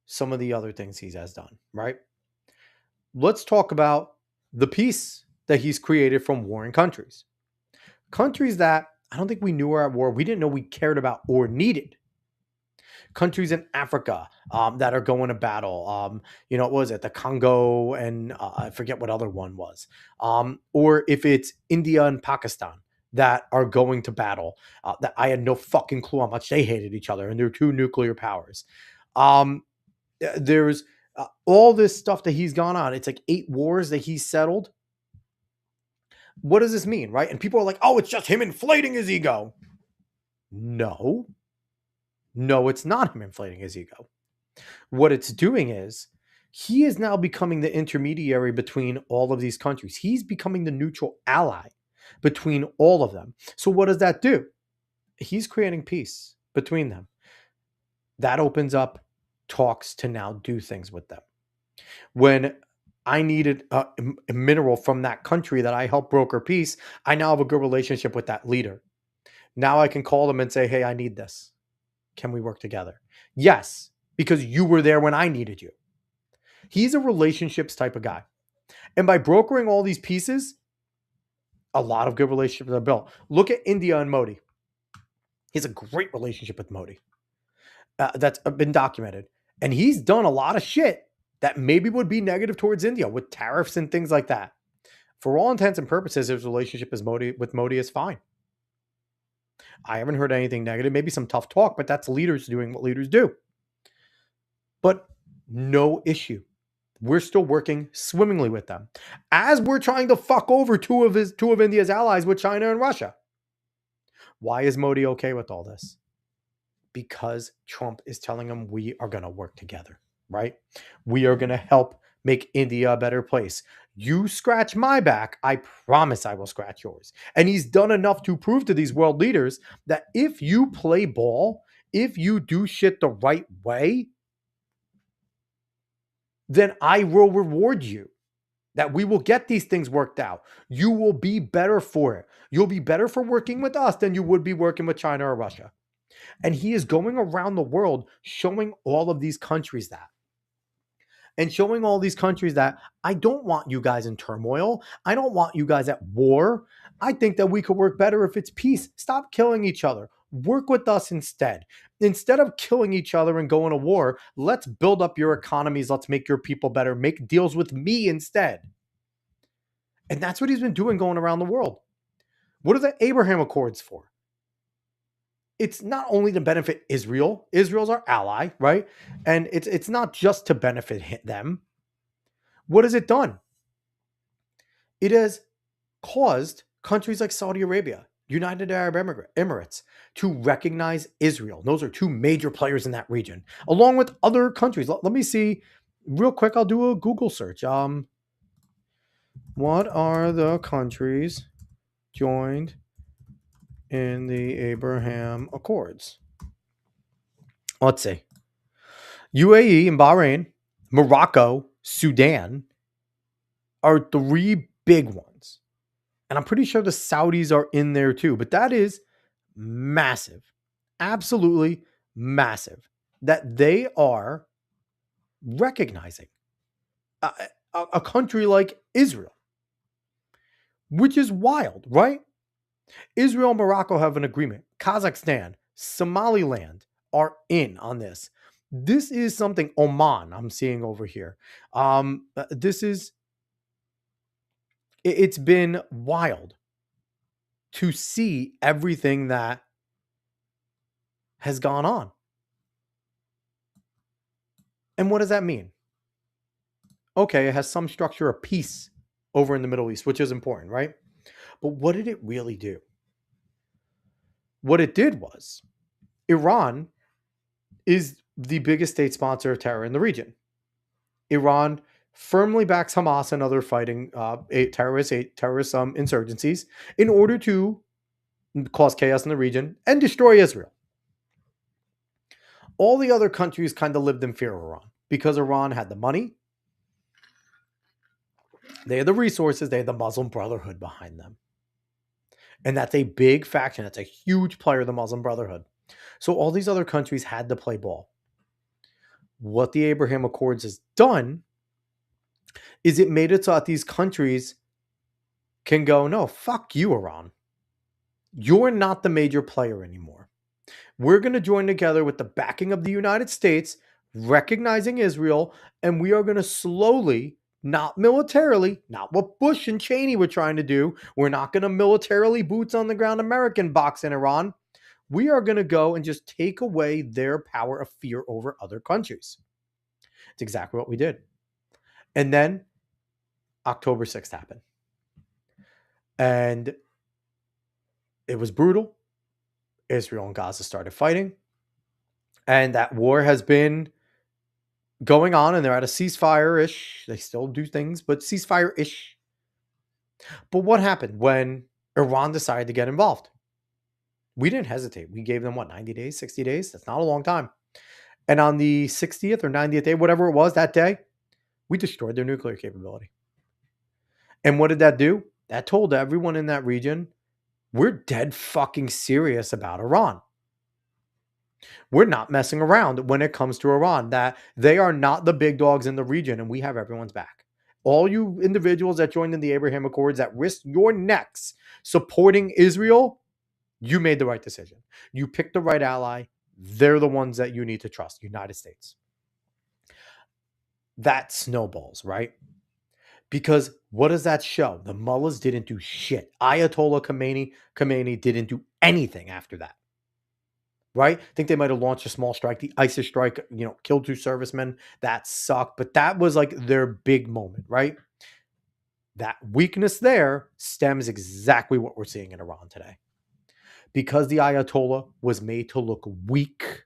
some of the other things he has done, right? Let's talk about the peace that he's created from warring countries. Countries that I don't think we knew were at war. We didn't know we cared about or needed. Countries in Africa that are going to battle. What was it? The Congo and I forget what other one was. Or if it's India and Pakistan that are going to battle, that I had no fucking clue how much they hated each other, and they're two nuclear powers. There's all this stuff that he's gone on. It's like 8 wars that he's settled. What does this mean, right? And people are like, oh, it's just him inflating his ego. No, it's not him inflating his ego. What it's doing is he is now becoming the intermediary between all of these countries. He's becoming the neutral ally between all of them. So what does that do? He's creating peace between them. That opens up talks to now do things with them. When I needed a mineral from that country that I helped broker peace, I now have a good relationship with that leader. Now I can call them and say, hey, I need this. Can we work together? Yes, because you were there when I needed you. He's a relationships type of guy. And by brokering all these pieces, a lot of good relationships are built. Look at India and Modi. He has a great relationship with Modi. That's been documented. And he's done a lot of shit that maybe would be negative towards India with tariffs and things like that. For all intents and purposes, his relationship with Modi is fine. I haven't heard anything negative, maybe some tough talk, but that's leaders doing what leaders do. But no issue. We're still working swimmingly with them. As we're trying to fuck over two of India's allies with China and Russia. Why is Modi okay with all this? Because Trump is telling him we are going to work together, right? We are going to help make India a better place. You scratch my back, I promise I will scratch yours. And he's done enough to prove to these world leaders that if you play ball, if you do shit the right way, then I will reward you. That we will get these things worked out. You will be better for it. You'll be better for working with us than you would be working with China or Russia. And he is going around the world showing all of these countries that. And showing all these countries that I don't want you guys in turmoil. I don't want you guys at war. I think that we could work better if it's peace. Stop killing each other. Work with us instead. Instead of killing each other and going to war, let's build up your economies. Let's make your people better. Make deals with me instead. And that's what he's been doing going around the world. What are the Abraham Accords for? It's not only to benefit Israel. Israel's our ally, right? And it's not just to benefit them. What has it done? It has caused countries like Saudi Arabia, United Arab Emirates, to recognize Israel. Those are 2 major players in that region, along with other countries. Let me see real quick. I'll do a Google search. What are the countries joined in the Abraham Accords? Let's see. UAE and Bahrain, Morocco, Sudan are 3 big ones. And I'm pretty sure the Saudis are in there too. But that is massive. Absolutely massive. That they are recognizing. a country like Israel, which is wild, right? Israel and Morocco have an agreement. Kazakhstan, Somaliland are in on this. This is something Oman I'm seeing over here. This is it's been wild to see everything that has gone on. And what does that mean? Okay, it has some structure of peace over in the Middle East, which is important, right? But what did it really do? What it did was Iran is the biggest state sponsor of terror in the region. Iran firmly backs Hamas and other fighting terrorist insurgencies in order to cause chaos in the region and destroy Israel. All the other countries kind of lived in fear of Iran because Iran had the money, they had the resources, they had the Muslim Brotherhood behind them. And that's a big faction. That's a huge player, the Muslim Brotherhood. So all these other countries had to play ball. What the Abraham Accords has done is it made it so that these countries can go, no, fuck you, Iran. You're not the major player anymore. We're going to join together with the backing of the United States, recognizing Israel, and we are going to slowly, not militarily, not what Bush and Cheney were trying to do. We're not going to militarily boots on the ground American box in Iran. We are going to go and just take away their power of fear over other countries. It's exactly what we did. And then October 6th happened. And it was brutal. Israel and Gaza started fighting. And that war has been going on, and they're at a ceasefire-ish. They still do things, but ceasefire-ish. But what happened when Iran decided to get involved? We didn't hesitate. We gave them, 90 days, 60 days? That's not a long time. And on the 60th or 90th day, whatever it was that day, we destroyed their nuclear capability. And what did that do? That told everyone in that region, we're dead fucking serious about Iran. We're not messing around when it comes to Iran, that they are not the big dogs in the region and we have everyone's back. All you individuals that joined in the Abraham Accords that risked your necks supporting Israel, you made the right decision. You picked the right ally. They're the ones that you need to trust, United States. That snowballs, right? Because what does that show? The mullahs didn't do shit. Ayatollah Khomeini didn't do anything after that. Right? I think they might have launched a small strike. The ISIS strike, killed 2 servicemen. That sucked. But that was like their big moment, right? That weakness there stems exactly what we're seeing in Iran today. Because the Ayatollah was made to look weak,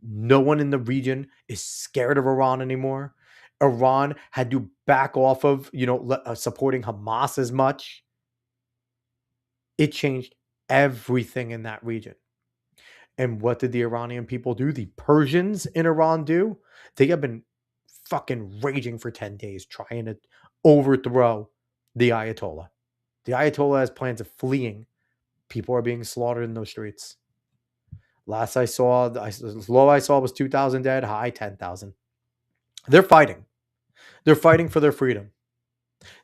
no one in the region is scared of Iran anymore. Iran had to back off of, supporting Hamas as much. It changed everything in that region. And what did the Iranian people do? The Persians in Iran do? They have been fucking raging for 10 days trying to overthrow the Ayatollah. The Ayatollah has plans of fleeing. People are being slaughtered in those streets. Last I saw, low I saw was 2,000 dead, high 10,000. They're fighting. They're fighting for their freedom.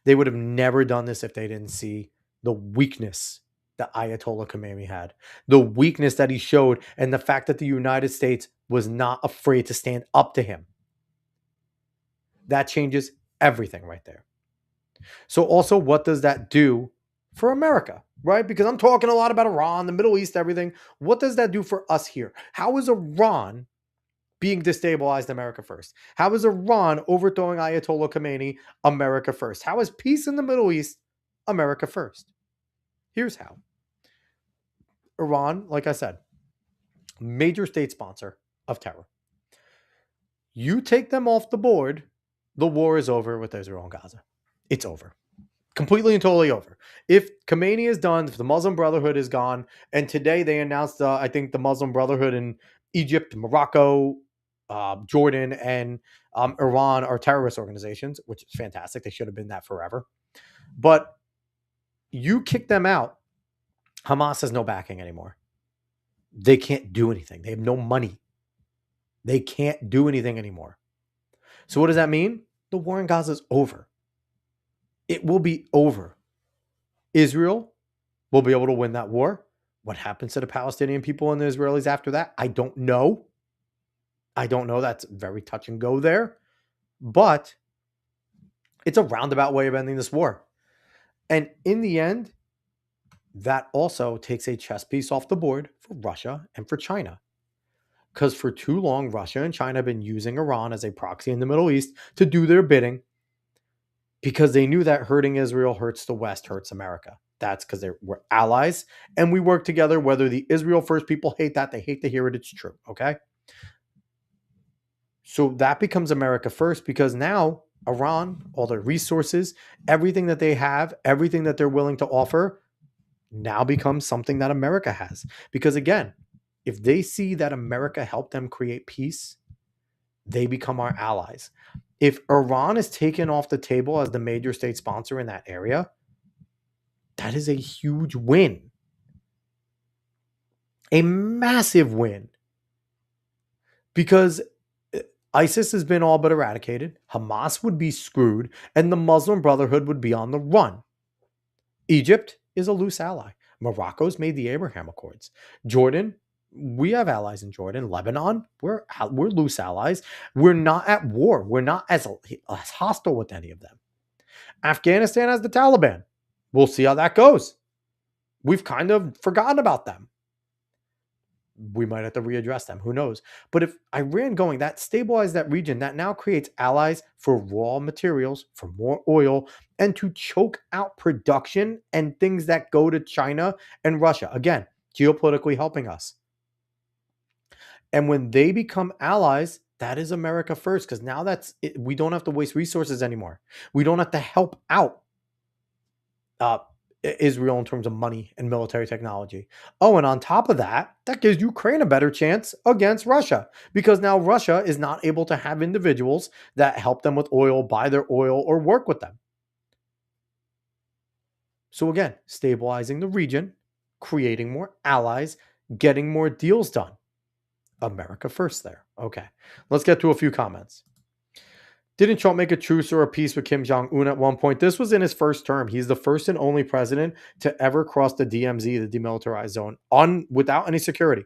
They would have never done this if they didn't see the weakness that Ayatollah Khomeini had, the weakness that he showed, and the fact that the United States was not afraid to stand up to him. That changes everything right there. So also, what does that do for America, right? Because I'm talking a lot about Iran, the Middle East, everything. What does that do for us here? How is Iran being destabilized America first? How is Iran overthrowing Ayatollah Khomeini America first? How is peace in the Middle East America first? Here's how. Iran, like I said, major state sponsor of terror. You take them off the board, the war is over with Israel and Gaza. It's over. Completely and totally over. If Khomeini is done, if the Muslim Brotherhood is gone, and today they announced, I think, the Muslim Brotherhood in Egypt, Morocco, Jordan, and Iran are terrorist organizations, which is fantastic. They should have been that forever. But you kick them out, Hamas has no backing anymore. They can't do anything. They have no money. They can't do anything anymore. So what does that mean? the war in Gaza is over. It will be over. Israel will be able to win that war. What happens to the Palestinian people and the Israelis after that? I don't know. That's very touch and go there. But it's a roundabout way of ending this war. And in the end, that also takes a chess piece off the board for Russia and for China. Because for too long, Russia and China have been using Iran as a proxy in the Middle East to do their bidding because they knew that hurting Israel hurts the West, hurts America. That's because we're allies and we work together. Whether the Israel first people hate that, they hate to hear it, it's true. Okay. So that becomes America first because now Iran, all their resources, everything that they have, everything that they're willing to offer now becomes something that America has. Because again, if they see that America helped them create peace, they become our allies. If Iran is taken off the table as the major state sponsor in that area, that is a huge win. A massive win. Because ISIS has been all but eradicated, Hamas would be screwed, and the Muslim Brotherhood would be on the run. Egypt is a loose ally. Morocco's made the Abraham Accords. Jordan, we have allies in Jordan. Lebanon, we're loose allies. We're not at war. We're not as hostile with any of them. Afghanistan has the Taliban. We'll see how that goes. We've kind of forgotten about them. We might have to readdress them. Who knows? But if Iran going, that stabilized that region, that now creates allies for raw materials, for more oil, and to choke out production and things that go to China and Russia. Again, geopolitically helping us. And when they become allies, that is America first, because now that's it. We don't have to waste resources anymore. We don't have to help out Israel in terms of money and military technology. Oh, and on top of that, that gives Ukraine a better chance against Russia, because now Russia is not able to have individuals that help them with oil, buy their oil, or work with them. So again, stabilizing the region, creating more allies, getting more deals done. America first there. Okay, let's get to a few comments. Didn't Trump make a truce or a peace with Kim Jong-un at one point? This was in his first term. He's the first and only president to ever cross the DMZ, the demilitarized zone, without any security.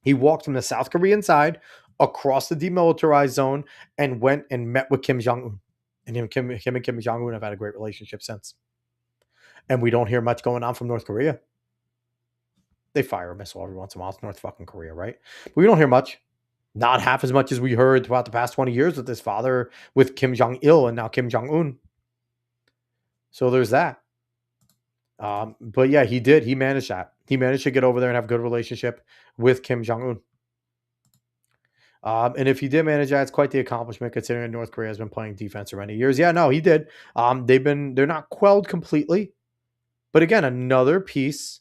He walked from the South Korean side across the demilitarized zone and went and met with Kim Jong-un. And him and Kim Jong-un have had a great relationship since. And we don't hear much going on from North Korea. They fire a missile every once in a while. It's North fucking Korea, right? But we don't hear much. Not half as much as we heard throughout the past 20 years with his father, with Kim Jong-il and now Kim Jong-un. So there's that. But yeah, he did. He managed that. He managed to get over there and have a good relationship with Kim Jong-un. And if he did manage that, it's quite the accomplishment considering North Korea has been playing defense for many years. Yeah, no, he did. They're not quelled completely. But again, another piece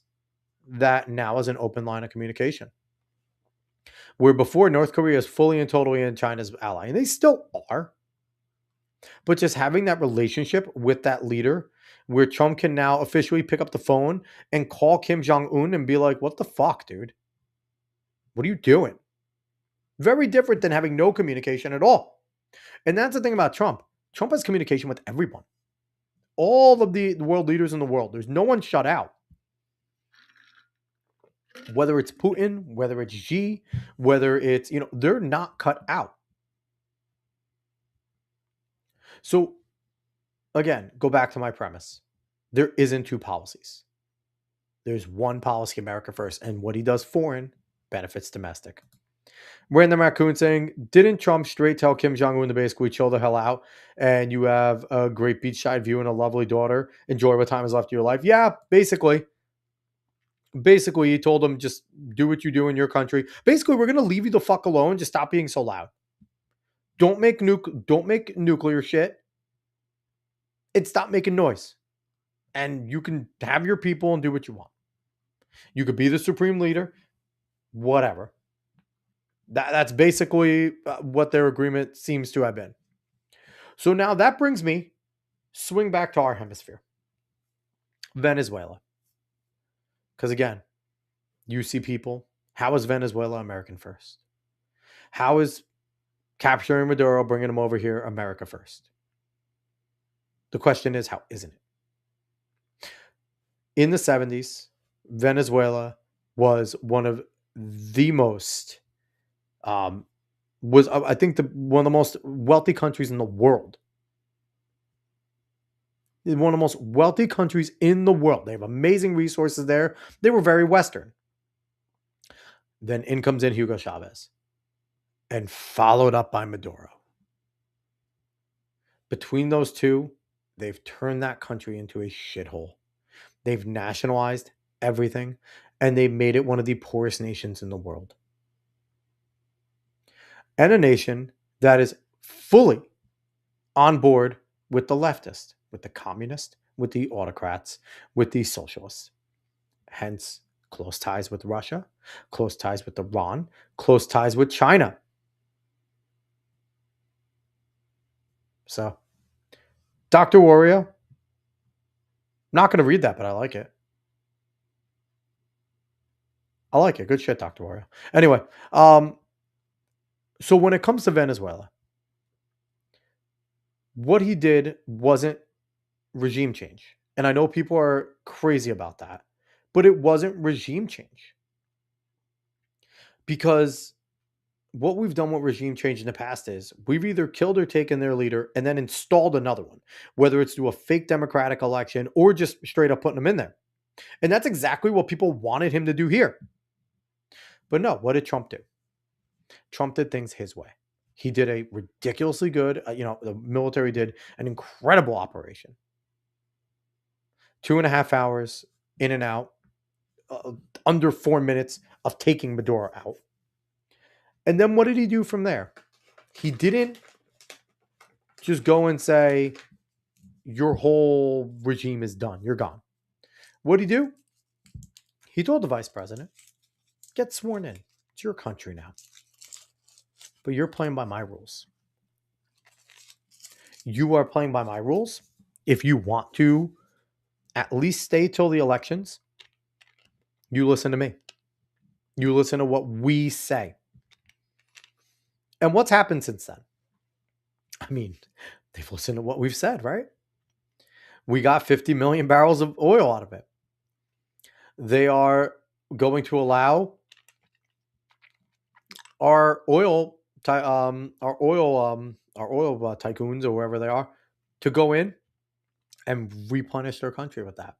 that now is an open line of communication. Where before North Korea is fully and totally in China's ally, and they still are. But just having that relationship with that leader, where Trump can now officially pick up the phone and call Kim Jong-un and be like, what the fuck, dude? What are you doing? Very different than having no communication at all. And that's the thing about Trump. Trump has communication with everyone. All of the world leaders in the world. There's no one shut out. Whether it's Putin, whether it's Xi, whether it's, they're not cut out. So, again, go back to my premise. There isn't two policies. There's one policy, America first, and what he does foreign benefits domestic. Random Raccoon saying, didn't Trump straight tell Kim Jong-un to basically chill the hell out and you have a great beachside view and a lovely daughter? Enjoy what time is left of your life. Yeah, basically. Basically, he told him, just do what you do in your country. Basically, we're going to leave you the fuck alone. Just stop being so loud. Don't make nuclear shit. And stop making noise. And you can have your people and do what you want. You could be the supreme leader. Whatever. That's basically what their agreement seems to have been. So now that brings me, swing back to our hemisphere. Venezuela. Because again, you see people, how is Venezuela American first? How is capturing Maduro, bringing him over here, America first. The question is, how isn't it? In the 70s, Venezuela was one of the most, I think one of the most wealthy countries in the world. One of the most wealthy countries in the world. They have amazing resources there. They were very Western. Then in comes in Hugo Chavez, and followed up by Maduro. Between those two, they've turned that country into a shithole. They've nationalized everything, and they've made it one of the poorest nations in the world. And a nation that is fully on board with the leftist, with the communist, with the autocrats, with the socialists. Hence, close ties with Russia, close ties with Iran, close ties with China. So, Dr. Wario, not going to read that, but I like it. I like it. Good shit, Dr. Wario. Anyway, so when it comes to Venezuela, what he did wasn't regime change. And I know people are crazy about that, but it wasn't regime change. Because what we've done with regime change in the past is we've either killed or taken their leader and then installed another one, whether it's through a fake democratic election or just straight up putting them in there. And that's exactly what people wanted him to do here. But no, what did Trump do? Trump did things his way. He did a ridiculously good, the military did an incredible operation. 2.5 hours in and out, under 4 minutes of taking Maduro out. And then what did he do from there? He didn't just go and say, your whole regime is done. You're gone. What did he do? He told the vice president, get sworn in. It's your country now. But you're playing by my rules. You are playing by my rules. If you want to at least stay till the elections, you listen to me. You listen to what we say. And what's happened since then? I mean, they've listened to what we've said, right? We got 50 million barrels of oil out of it. They are going to allow our oil tycoons or wherever they are to go in and replenish their country with that.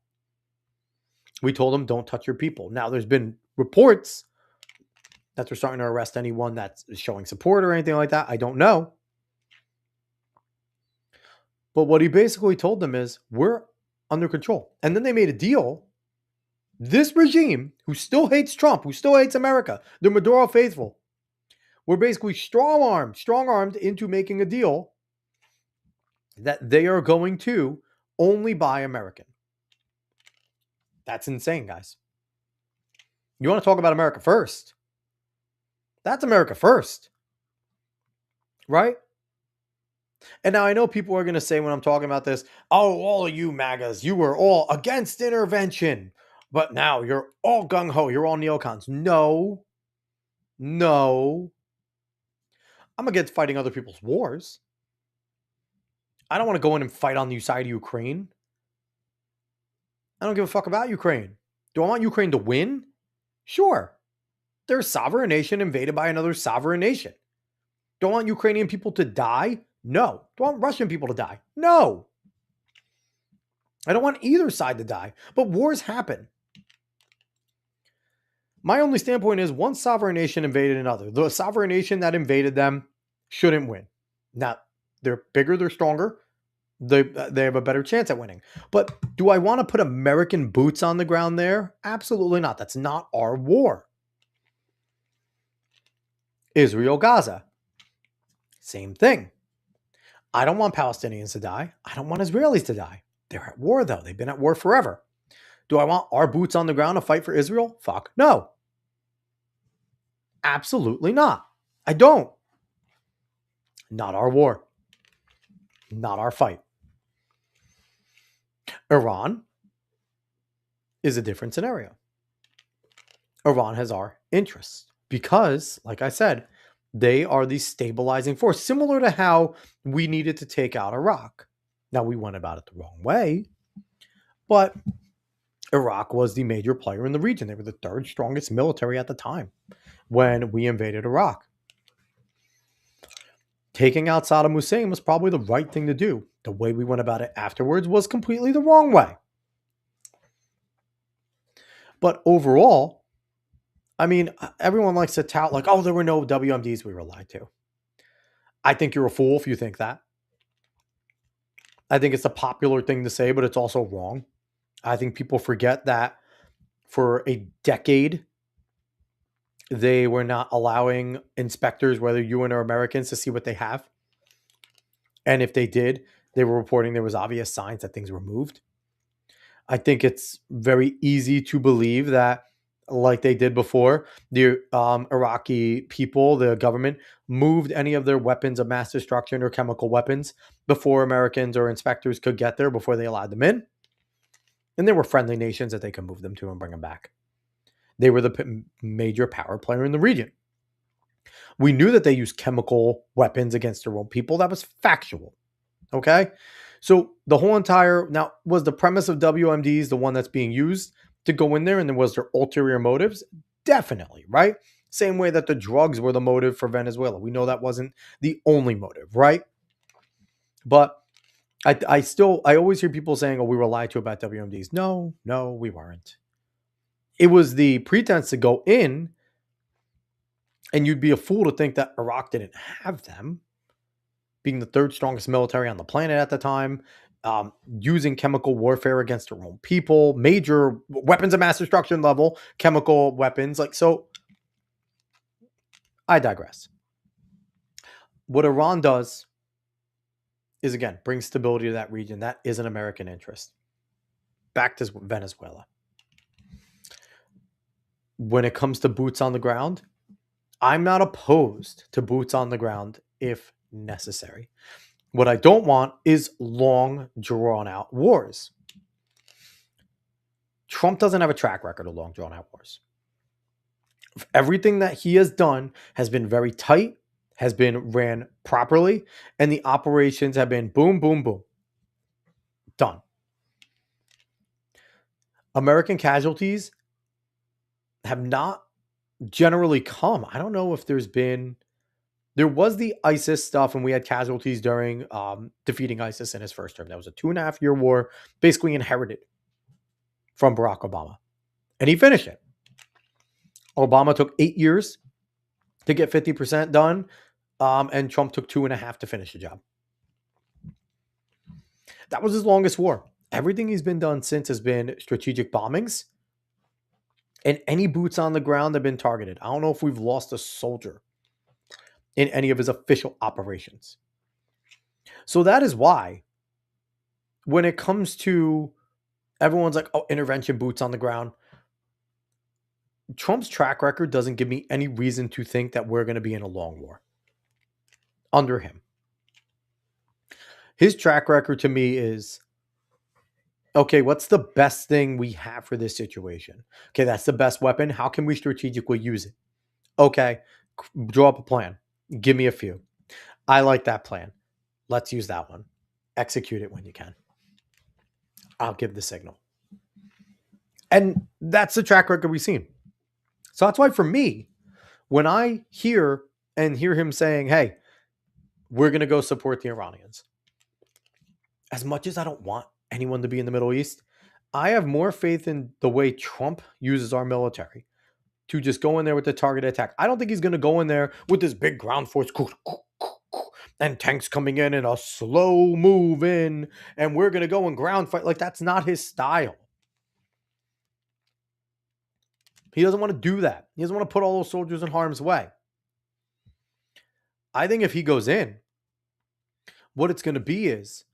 We told them, don't touch your people. Now, there's been reports that they're starting to arrest anyone that's showing support or anything like that. I don't know. But what he basically told them is, we're under control. And then they made a deal. This regime, who still hates Trump, who still hates America, the Maduro faithful, were basically strong-armed into making a deal that they are going to only buy American. That's insane, guys. You want to talk about America first? That's America first. Right? And now I know people are going to say when I'm talking about this, oh, all of you MAGAs, you were all against intervention, but now you're all gung-ho, you're all neocons. No. I'm against fighting other people's wars. I don't want to go in and fight on the side of Ukraine. I don't give a fuck about Ukraine. Do I want Ukraine to win? Sure. They're a sovereign nation invaded by another sovereign nation. Do I want Ukrainian people to die? No. Do I want Russian people to die? No. I don't want either side to die. But wars happen. My only standpoint is one sovereign nation invaded another. The sovereign nation that invaded them shouldn't win. Now, they're bigger, they're stronger. They have a better chance at winning. But do I want to put American boots on the ground there? Absolutely not. That's not our war. Israel, Gaza. Same thing. I don't want Palestinians to die. I don't want Israelis to die. They're at war, though. They've been at war forever. Do I want our boots on the ground to fight for Israel? Fuck no. Absolutely not. I don't. Not our war. Not our fight. Iran is a different scenario. Iran has our interests because, like I said, They are the stabilizing force, similar to how we needed to take out Iraq. Now, we went about it the wrong way, but Iraq was the major player in the region. They were the third strongest military at the time when we invaded Iraq. Taking out Saddam Hussein was probably the right thing to do. The way we went about it afterwards was completely the wrong way. But overall, I mean, everyone likes to tout like, oh, there were no WMDs, we were lied to. I think you're a fool if you think that. I think it's a popular thing to say, but it's also wrong. I think people forget that for a decade, they were not allowing inspectors, whether UN or Americans, to see what they have. And if they did, they were reporting there was obvious signs that things were moved. I think it's very easy to believe that, like they did before, the Iraqi people, the government, moved any of their weapons of mass destruction or chemical weapons before Americans or inspectors could get there, before they allowed them in. And there were friendly nations that they could move them to and bring them back. They were the major power player in the region. We knew that they used chemical weapons against their own people. That was factual. Okay? So the whole entire, now, was the premise of WMDs the one that's being used to go in there, and then was there ulterior motives? Definitely, right? Same way that the drugs were the motive for Venezuela. We know that wasn't the only motive, right? But I always hear people saying, oh, we were lied to about WMDs. No, we weren't. It was the pretense to go in, and you'd be a fool to think that Iraq didn't have them, being the third strongest military on the planet at the time, using chemical warfare against their own people, major weapons of mass destruction level, chemical weapons. Like, so I digress. What Iran does is, again, bring stability to that region. That is an American interest. Back to Venezuela. When it comes to boots on the ground, I'm not opposed to boots on the ground if necessary. What I don't want is long, drawn-out wars. Trump doesn't have a track record of long, drawn-out wars. Everything that he has done has been very tight, has been ran properly, and the operations have been boom, boom, boom. Done. American casualties have not generally come. I don't know if there was the ISIS stuff, and we had casualties during defeating ISIS in his first term. That was a 2.5-year war, basically inherited from Barack Obama. And he finished it. Obama took 8 years to get 50% done, and Trump took 2.5 to finish the job. That was his longest war. Everything he's been done since has been strategic bombings, and any boots on the ground have been targeted. I don't know if we've lost a soldier in any of his official operations. So that is why, when it comes to everyone's like, oh, intervention, boots on the ground, Trump's track record doesn't give me any reason to think that we're going to be in a long war under him. His track record to me is, okay, what's the best thing we have for this situation? Okay, that's the best weapon. How can we strategically use it? Okay, draw up a plan. Give me a few. I like that plan. Let's use that one. Execute it when you can. I'll give the signal. And that's the track record we've seen. So that's why, for me, when I hear him saying, hey, we're going to go support the Iranians, as much as I don't want anyone to be in the Middle East, I have more faith in the way Trump uses our military to just go in there with the targeted attack. I don't think he's going to go in there with this big ground force and tanks coming in and a slow move in, and we're going to go and ground fight. Like, that's not his style. He doesn't want to do that. He doesn't want to put all those soldiers in harm's way. I think if he goes in, what it's going to be is,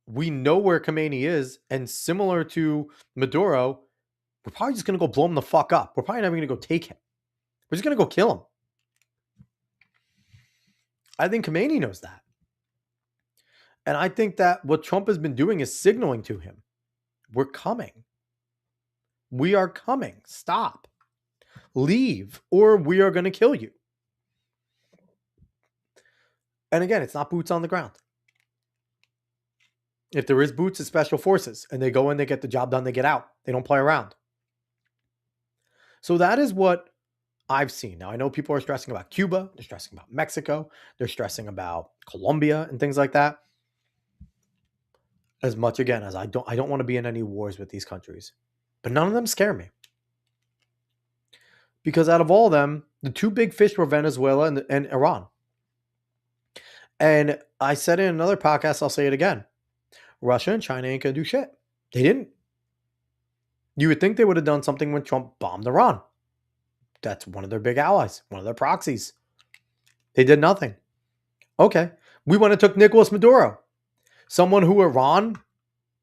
we know where Khomeini is, and similar to Maduro, we're probably just going to go blow him the fuck up. We're probably not even going to go take him. We're just going to go kill him. I think Khomeini knows that. And I think that what Trump has been doing is signaling to him, we're coming. We are coming. Stop. Leave, or we are going to kill you. And again, it's not boots on the ground. If there is boots, it's special forces. And they go in, they get the job done, they get out. They don't play around. So that is what I've seen. Now, I know people are stressing about Cuba. They're stressing about Mexico. They're stressing about Colombia and things like that. As much, again, as I don't want to be in any wars with these countries. But none of them scare me. Because out of all of them, the two big fish were Venezuela and Iran. And I said in another podcast, I'll say it again. Russia and China ain't going to do shit. They didn't. You would think they would have done something when Trump bombed Iran. That's one of their big allies, one of their proxies. They did nothing. Okay. We went and took Nicolas Maduro, someone who Iran,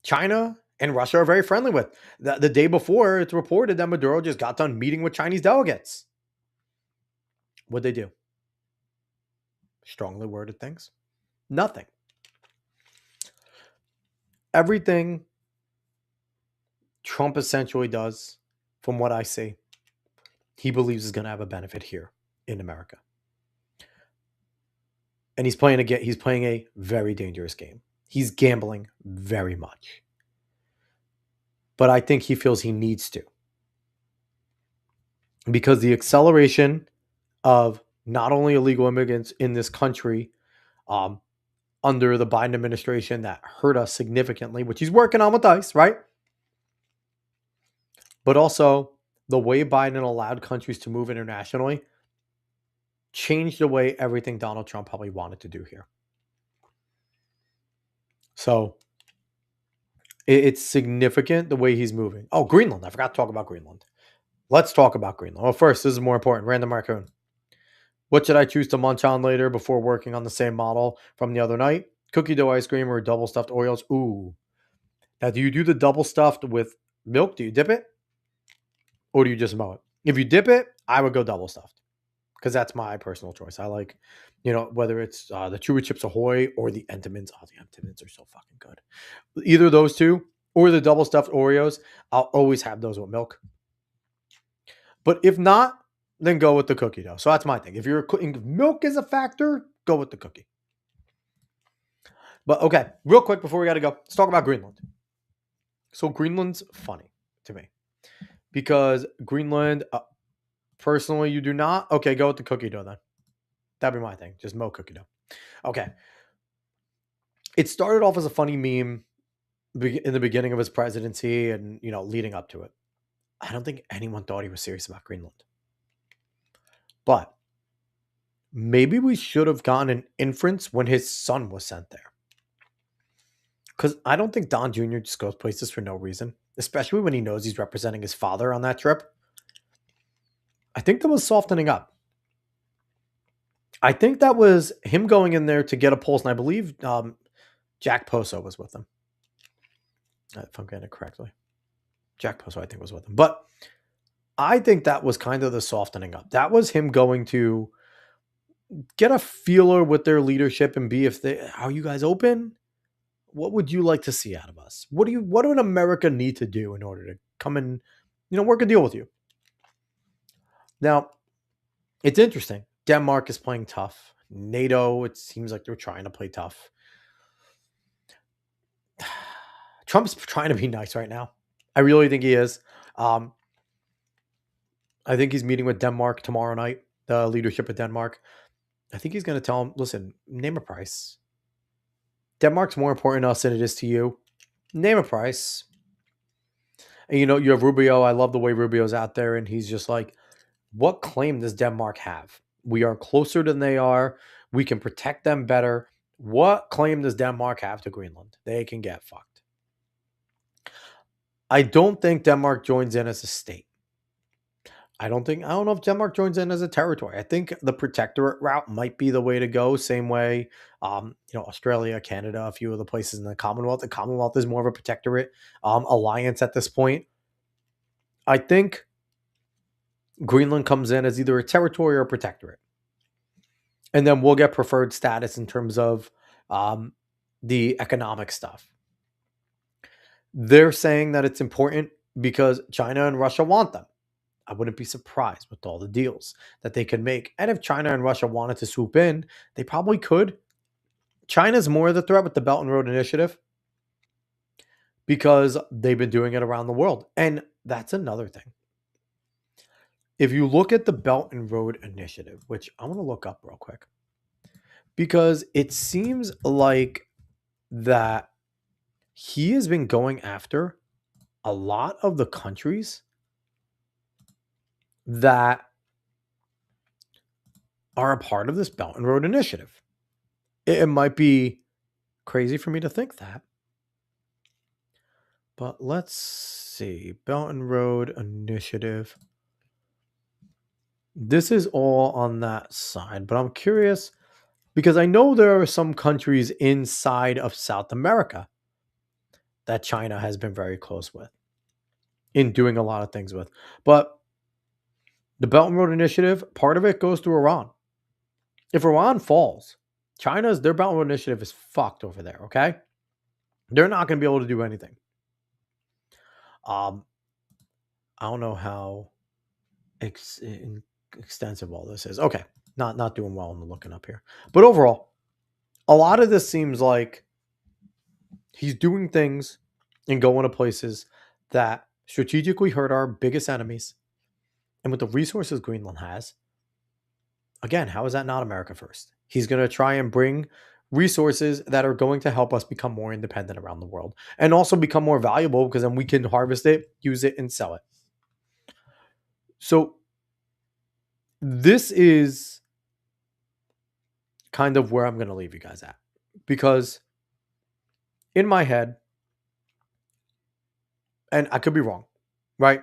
China, and Russia are very friendly with. The day before, it's reported that Maduro just got done meeting with Chinese delegates. What'd they do? Strongly worded things? Nothing. Everything Trump essentially does, from what I see, he believes is going to have a benefit here in America. And he's playing a very dangerous game. He's gambling very much. But I think he feels he needs to. Because the acceleration of not only illegal immigrants in this country under the Biden administration that hurt us significantly, which he's working on with ICE, right? But also the way Biden allowed countries to move internationally changed the way everything Donald Trump probably wanted to do here. So it's significant the way he's moving. Oh, Greenland. I forgot to talk about Greenland. Let's talk about Greenland. Well, first, this is more important. Random raccoon. What should I choose to munch on later before working on the same model from the other night? Cookie dough ice cream or double stuffed Oreos? Ooh. Now, do you do the double stuffed with milk? Do you dip it? Or do you just mow it? If you dip it, I would go double stuffed. Because that's my personal choice. I like, whether it's the Chewy Chips Ahoy or the Entenmann's. Oh, the Entenmann's are so fucking good. Either of those two or the double stuffed Oreos, I'll always have those with milk. But if not, then go with the cookie dough. So that's my thing. If milk is a factor, go with the cookie. But okay, real quick before we got to go, let's talk about Greenland. So Greenland's funny to me because Greenland, personally, you do not. Okay, go with the cookie dough then. That'd be my thing. Just mow cookie dough. Okay. It started off as a funny meme in the beginning of his presidency and, leading up to it. I don't think anyone thought he was serious about Greenland. But maybe we should have gotten an inference when his son was sent there. Because I don't think Don Jr. just goes places for no reason, especially when he knows he's representing his father on that trip. I think that was softening up. I think that was him going in there to get a pulse, and I believe Jack Poso was with him. If I'm getting it correctly. Jack Poso, I think, was with him. But I think that was kind of the softening up. That was him going to get a feeler with their leadership and are you guys open? What would you like to see out of us? What do an America need to do in order to come and, work a deal with you? Now, it's interesting. Denmark is playing tough. NATO, it seems like they're trying to play tough. Trump's trying to be nice right now. I really think he is. I think he's meeting with Denmark tomorrow night, the leadership of Denmark. I think he's going to tell him, listen, name a price. Denmark's more important to us than it is to you. Name a price. And you have Rubio. I love the way Rubio's out there. And he's just like, what claim does Denmark have? We are closer than they are. We can protect them better. What claim does Denmark have to Greenland? They can get fucked. I don't think Denmark joins in as a state. I don't know if Denmark joins in as a territory. I think the protectorate route might be the way to go. Same way, Australia, Canada, a few of the places in the Commonwealth. The Commonwealth is more of a protectorate alliance at this point. I think Greenland comes in as either a territory or a protectorate. And then we'll get preferred status in terms of the economic stuff. They're saying that it's important because China and Russia want them. I wouldn't be surprised with all the deals that they could make. And if China and Russia wanted to swoop in, they probably could. China's more of the threat with the Belt and Road Initiative because they've been doing it around the world. And that's another thing. If you look at the Belt and Road Initiative, which I want to look up real quick, because it seems like that he has been going after a lot of the countries that are a part of this Belt and Road Initiative. It might be crazy for me to think that, but let's see. Belt and Road Initiative. This is all on that side, but I'm curious because I know there are some countries inside of South America that China has been very close with in doing a lot of things with. But the Belt and Road Initiative, part of it goes through Iran. If Iran falls, their Belt and Road Initiative is fucked over there, okay? They're not going to be able to do anything. I don't know how extensive all this is. Okay, not doing well in the looking up here. But overall, a lot of this seems like he's doing things and going to places that strategically hurt our biggest enemies. And with the resources Greenland has, again, how is that not America first? He's going to try and bring resources that are going to help us become more independent around the world and also become more valuable because then we can harvest it, use it, and sell it. So this is kind of where I'm going to leave you guys at, because in my head, and I could be wrong, right?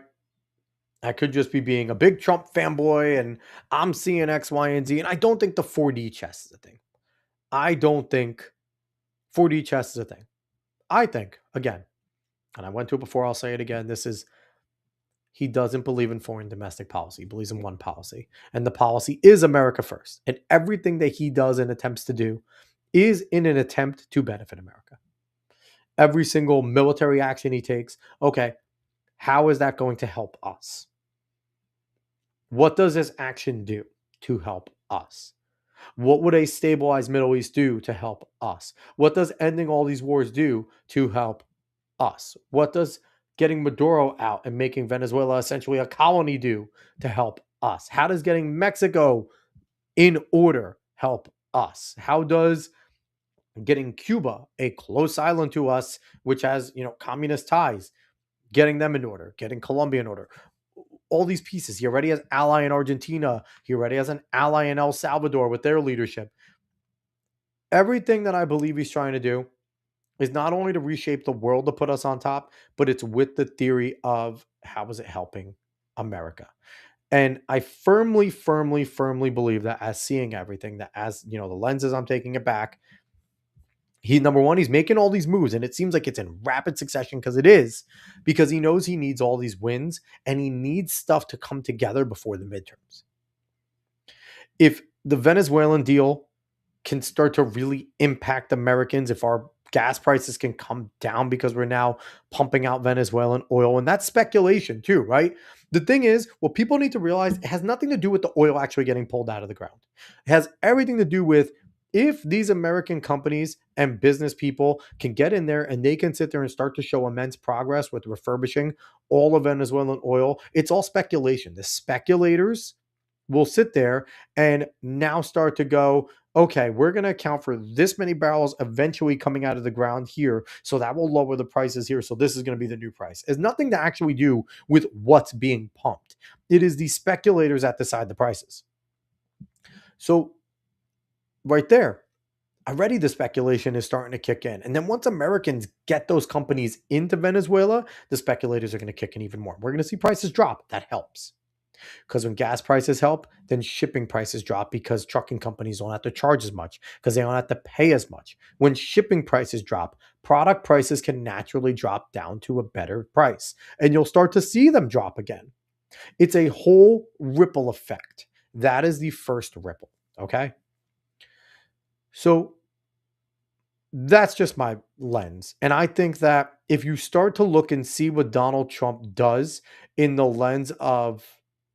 I could just be being a big Trump fanboy and I'm seeing X, Y, and Z. And I don't think the 4D chess is a thing. I don't think 4D chess is a thing. I think, again, and I went to it before, I'll say it again, he doesn't believe in foreign domestic policy. He believes in one policy. And the policy is America first. And everything that he does and attempts to do is in an attempt to benefit America. Every single military action he takes, okay, how is that going to help us? What does this action do to help us? What would a stabilized Middle East do to help us? What does ending all these wars do to help us? What does getting Maduro out and making Venezuela essentially a colony do to help us? How does getting Mexico in order help us? How does getting Cuba, a close island to us, which has, communist ties, getting them in order, getting Colombia in order? All these pieces. He already has ally in Argentina. He already has an ally in El Salvador with their leadership. Everything that I believe he's trying to do is not only to reshape the world to put us on top, but it's with the theory of how is it helping America. And I firmly, firmly, firmly believe that as seeing everything, that as, the lenses, I'm taking it back. Number one, he's making all these moves, and it seems like it's in rapid succession because it is, because he knows he needs all these wins and he needs stuff to come together before the midterms. If the Venezuelan deal can start to really impact Americans, if our gas prices can come down because we're now pumping out Venezuelan oil, and that's speculation too, right? The thing is, what people need to realize, it has nothing to do with the oil actually getting pulled out of the ground. It has everything to do with if these American companies and business people can get in there and they can sit there and start to show immense progress with refurbishing all of Venezuelan oil, it's all speculation. The speculators will sit there and now start to go, okay, we're going to account for this many barrels eventually coming out of the ground here. So that will lower the prices here. So this is going to be the new price. It's nothing to actually do with what's being pumped. It is the speculators that decide the prices. So right there, already the speculation is starting to kick in. And then once Americans get those companies into Venezuela, the speculators are going to kick in even more. We're going to see prices drop. That helps. Because when gas prices help, then shipping prices drop because trucking companies don't have to charge as much because they don't have to pay as much. When shipping prices drop, product prices can naturally drop down to a better price. And you'll start to see them drop again. It's a whole ripple effect. That is the first ripple. Okay? So that's just my lens. And I think that if you start to look and see what Donald Trump does in the lens of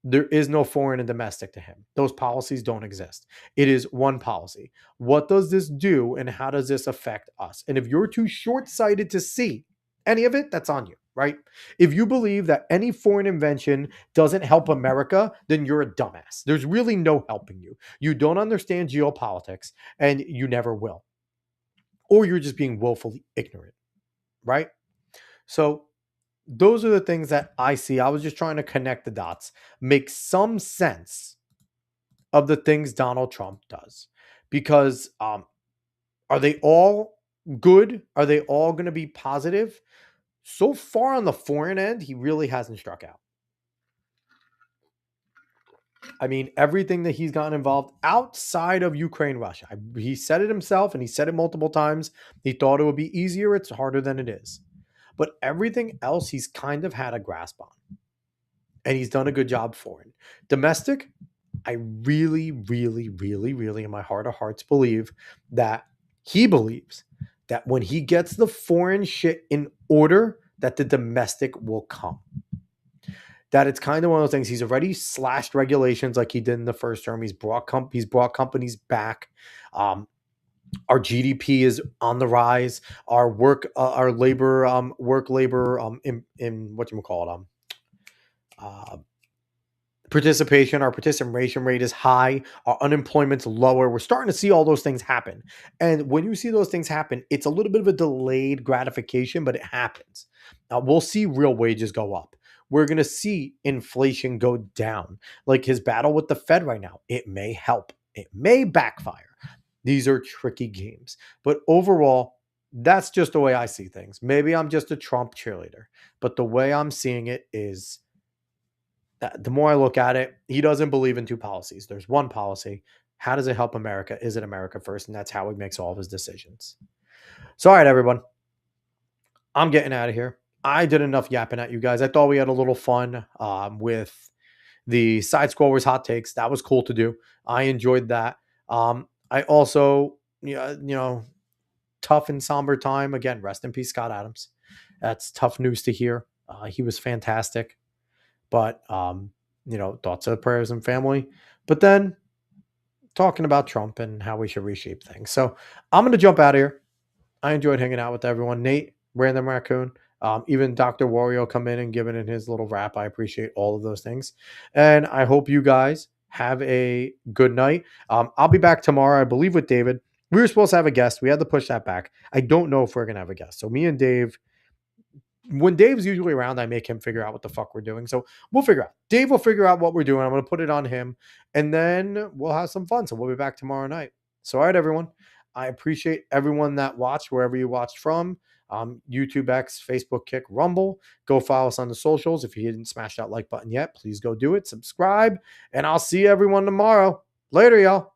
There is no foreign and domestic to him. Those policies don't exist. It is one policy. What does this do and how does this affect us? And if you're too short-sighted to see any of it, that's on you, right? If you believe that any foreign invention doesn't help America, then you're a dumbass. There's really no helping you. You don't understand geopolitics and you never will. Or you're just being woefully ignorant, right? So those are the things that I see. I was just trying to connect the dots, make some sense of the things Donald Trump does. Because are they all good? Are they all going to be positive? So far on the foreign end, he really hasn't struck out. I mean, everything that he's gotten involved outside of Ukraine, Russia. He said it himself and he said it multiple times. He thought it would be easier. It's harder than it is. But everything else he's kind of had a grasp on. And he's done a good job for it. Domestic, I really, really, really, really in my heart of hearts believe that he believes that when he gets the foreign shit in order, that the domestic will come. That it's kind of one of those things. He's already slashed regulations like he did in the first term. He's brought companies back. Our GDP is on the rise. Our work labor in whatchamacallit, our participation rate is high. Our unemployment's lower. We're starting to see all those things happen. And when you see those things happen, it's a little bit of a delayed gratification, but it happens. We'll see real wages go up. We're going to see inflation go down. Like his battle with the Fed right now, it may help. It may backfire. These are tricky games. But overall, that's just the way I see things. Maybe I'm just a Trump cheerleader. But the way I'm seeing it is, the more I look at it, he doesn't believe in two policies. There's one policy. How does it help America? Is it America first? And that's how he makes all of his decisions. So, all right, everyone. I'm getting out of here. I did enough yapping at you guys. I thought we had a little fun with the side scrollers hot takes. That was cool to do. I enjoyed that. I also, tough and somber time. Again, rest in peace, Scott Adams. That's tough news to hear. He was fantastic. But, thoughts of prayers and family. But then talking about Trump and how we should reshape things. So I'm going to jump out of here. I enjoyed hanging out with everyone. Nate, Random Raccoon, even Dr. Wario come in and giving in his little rap. I appreciate all of those things. And I hope you guys have a good night. I'll be back tomorrow, I believe, with David. We were supposed to have a guest. We had to push that back. I don't know if we're going to have a guest. So me and Dave, when Dave's usually around, I make him figure out what the fuck we're doing. So we'll figure out. Dave will figure out what we're doing. I'm going to put it on him. And then we'll have some fun. So we'll be back tomorrow night. So, all right, everyone. I appreciate everyone that watched, wherever you watched from. YouTube X, Facebook, Kick, Rumble. Go follow us on the socials. If you didn't smash that like button yet, please go do it. Subscribe. And I'll see everyone tomorrow. Later, y'all.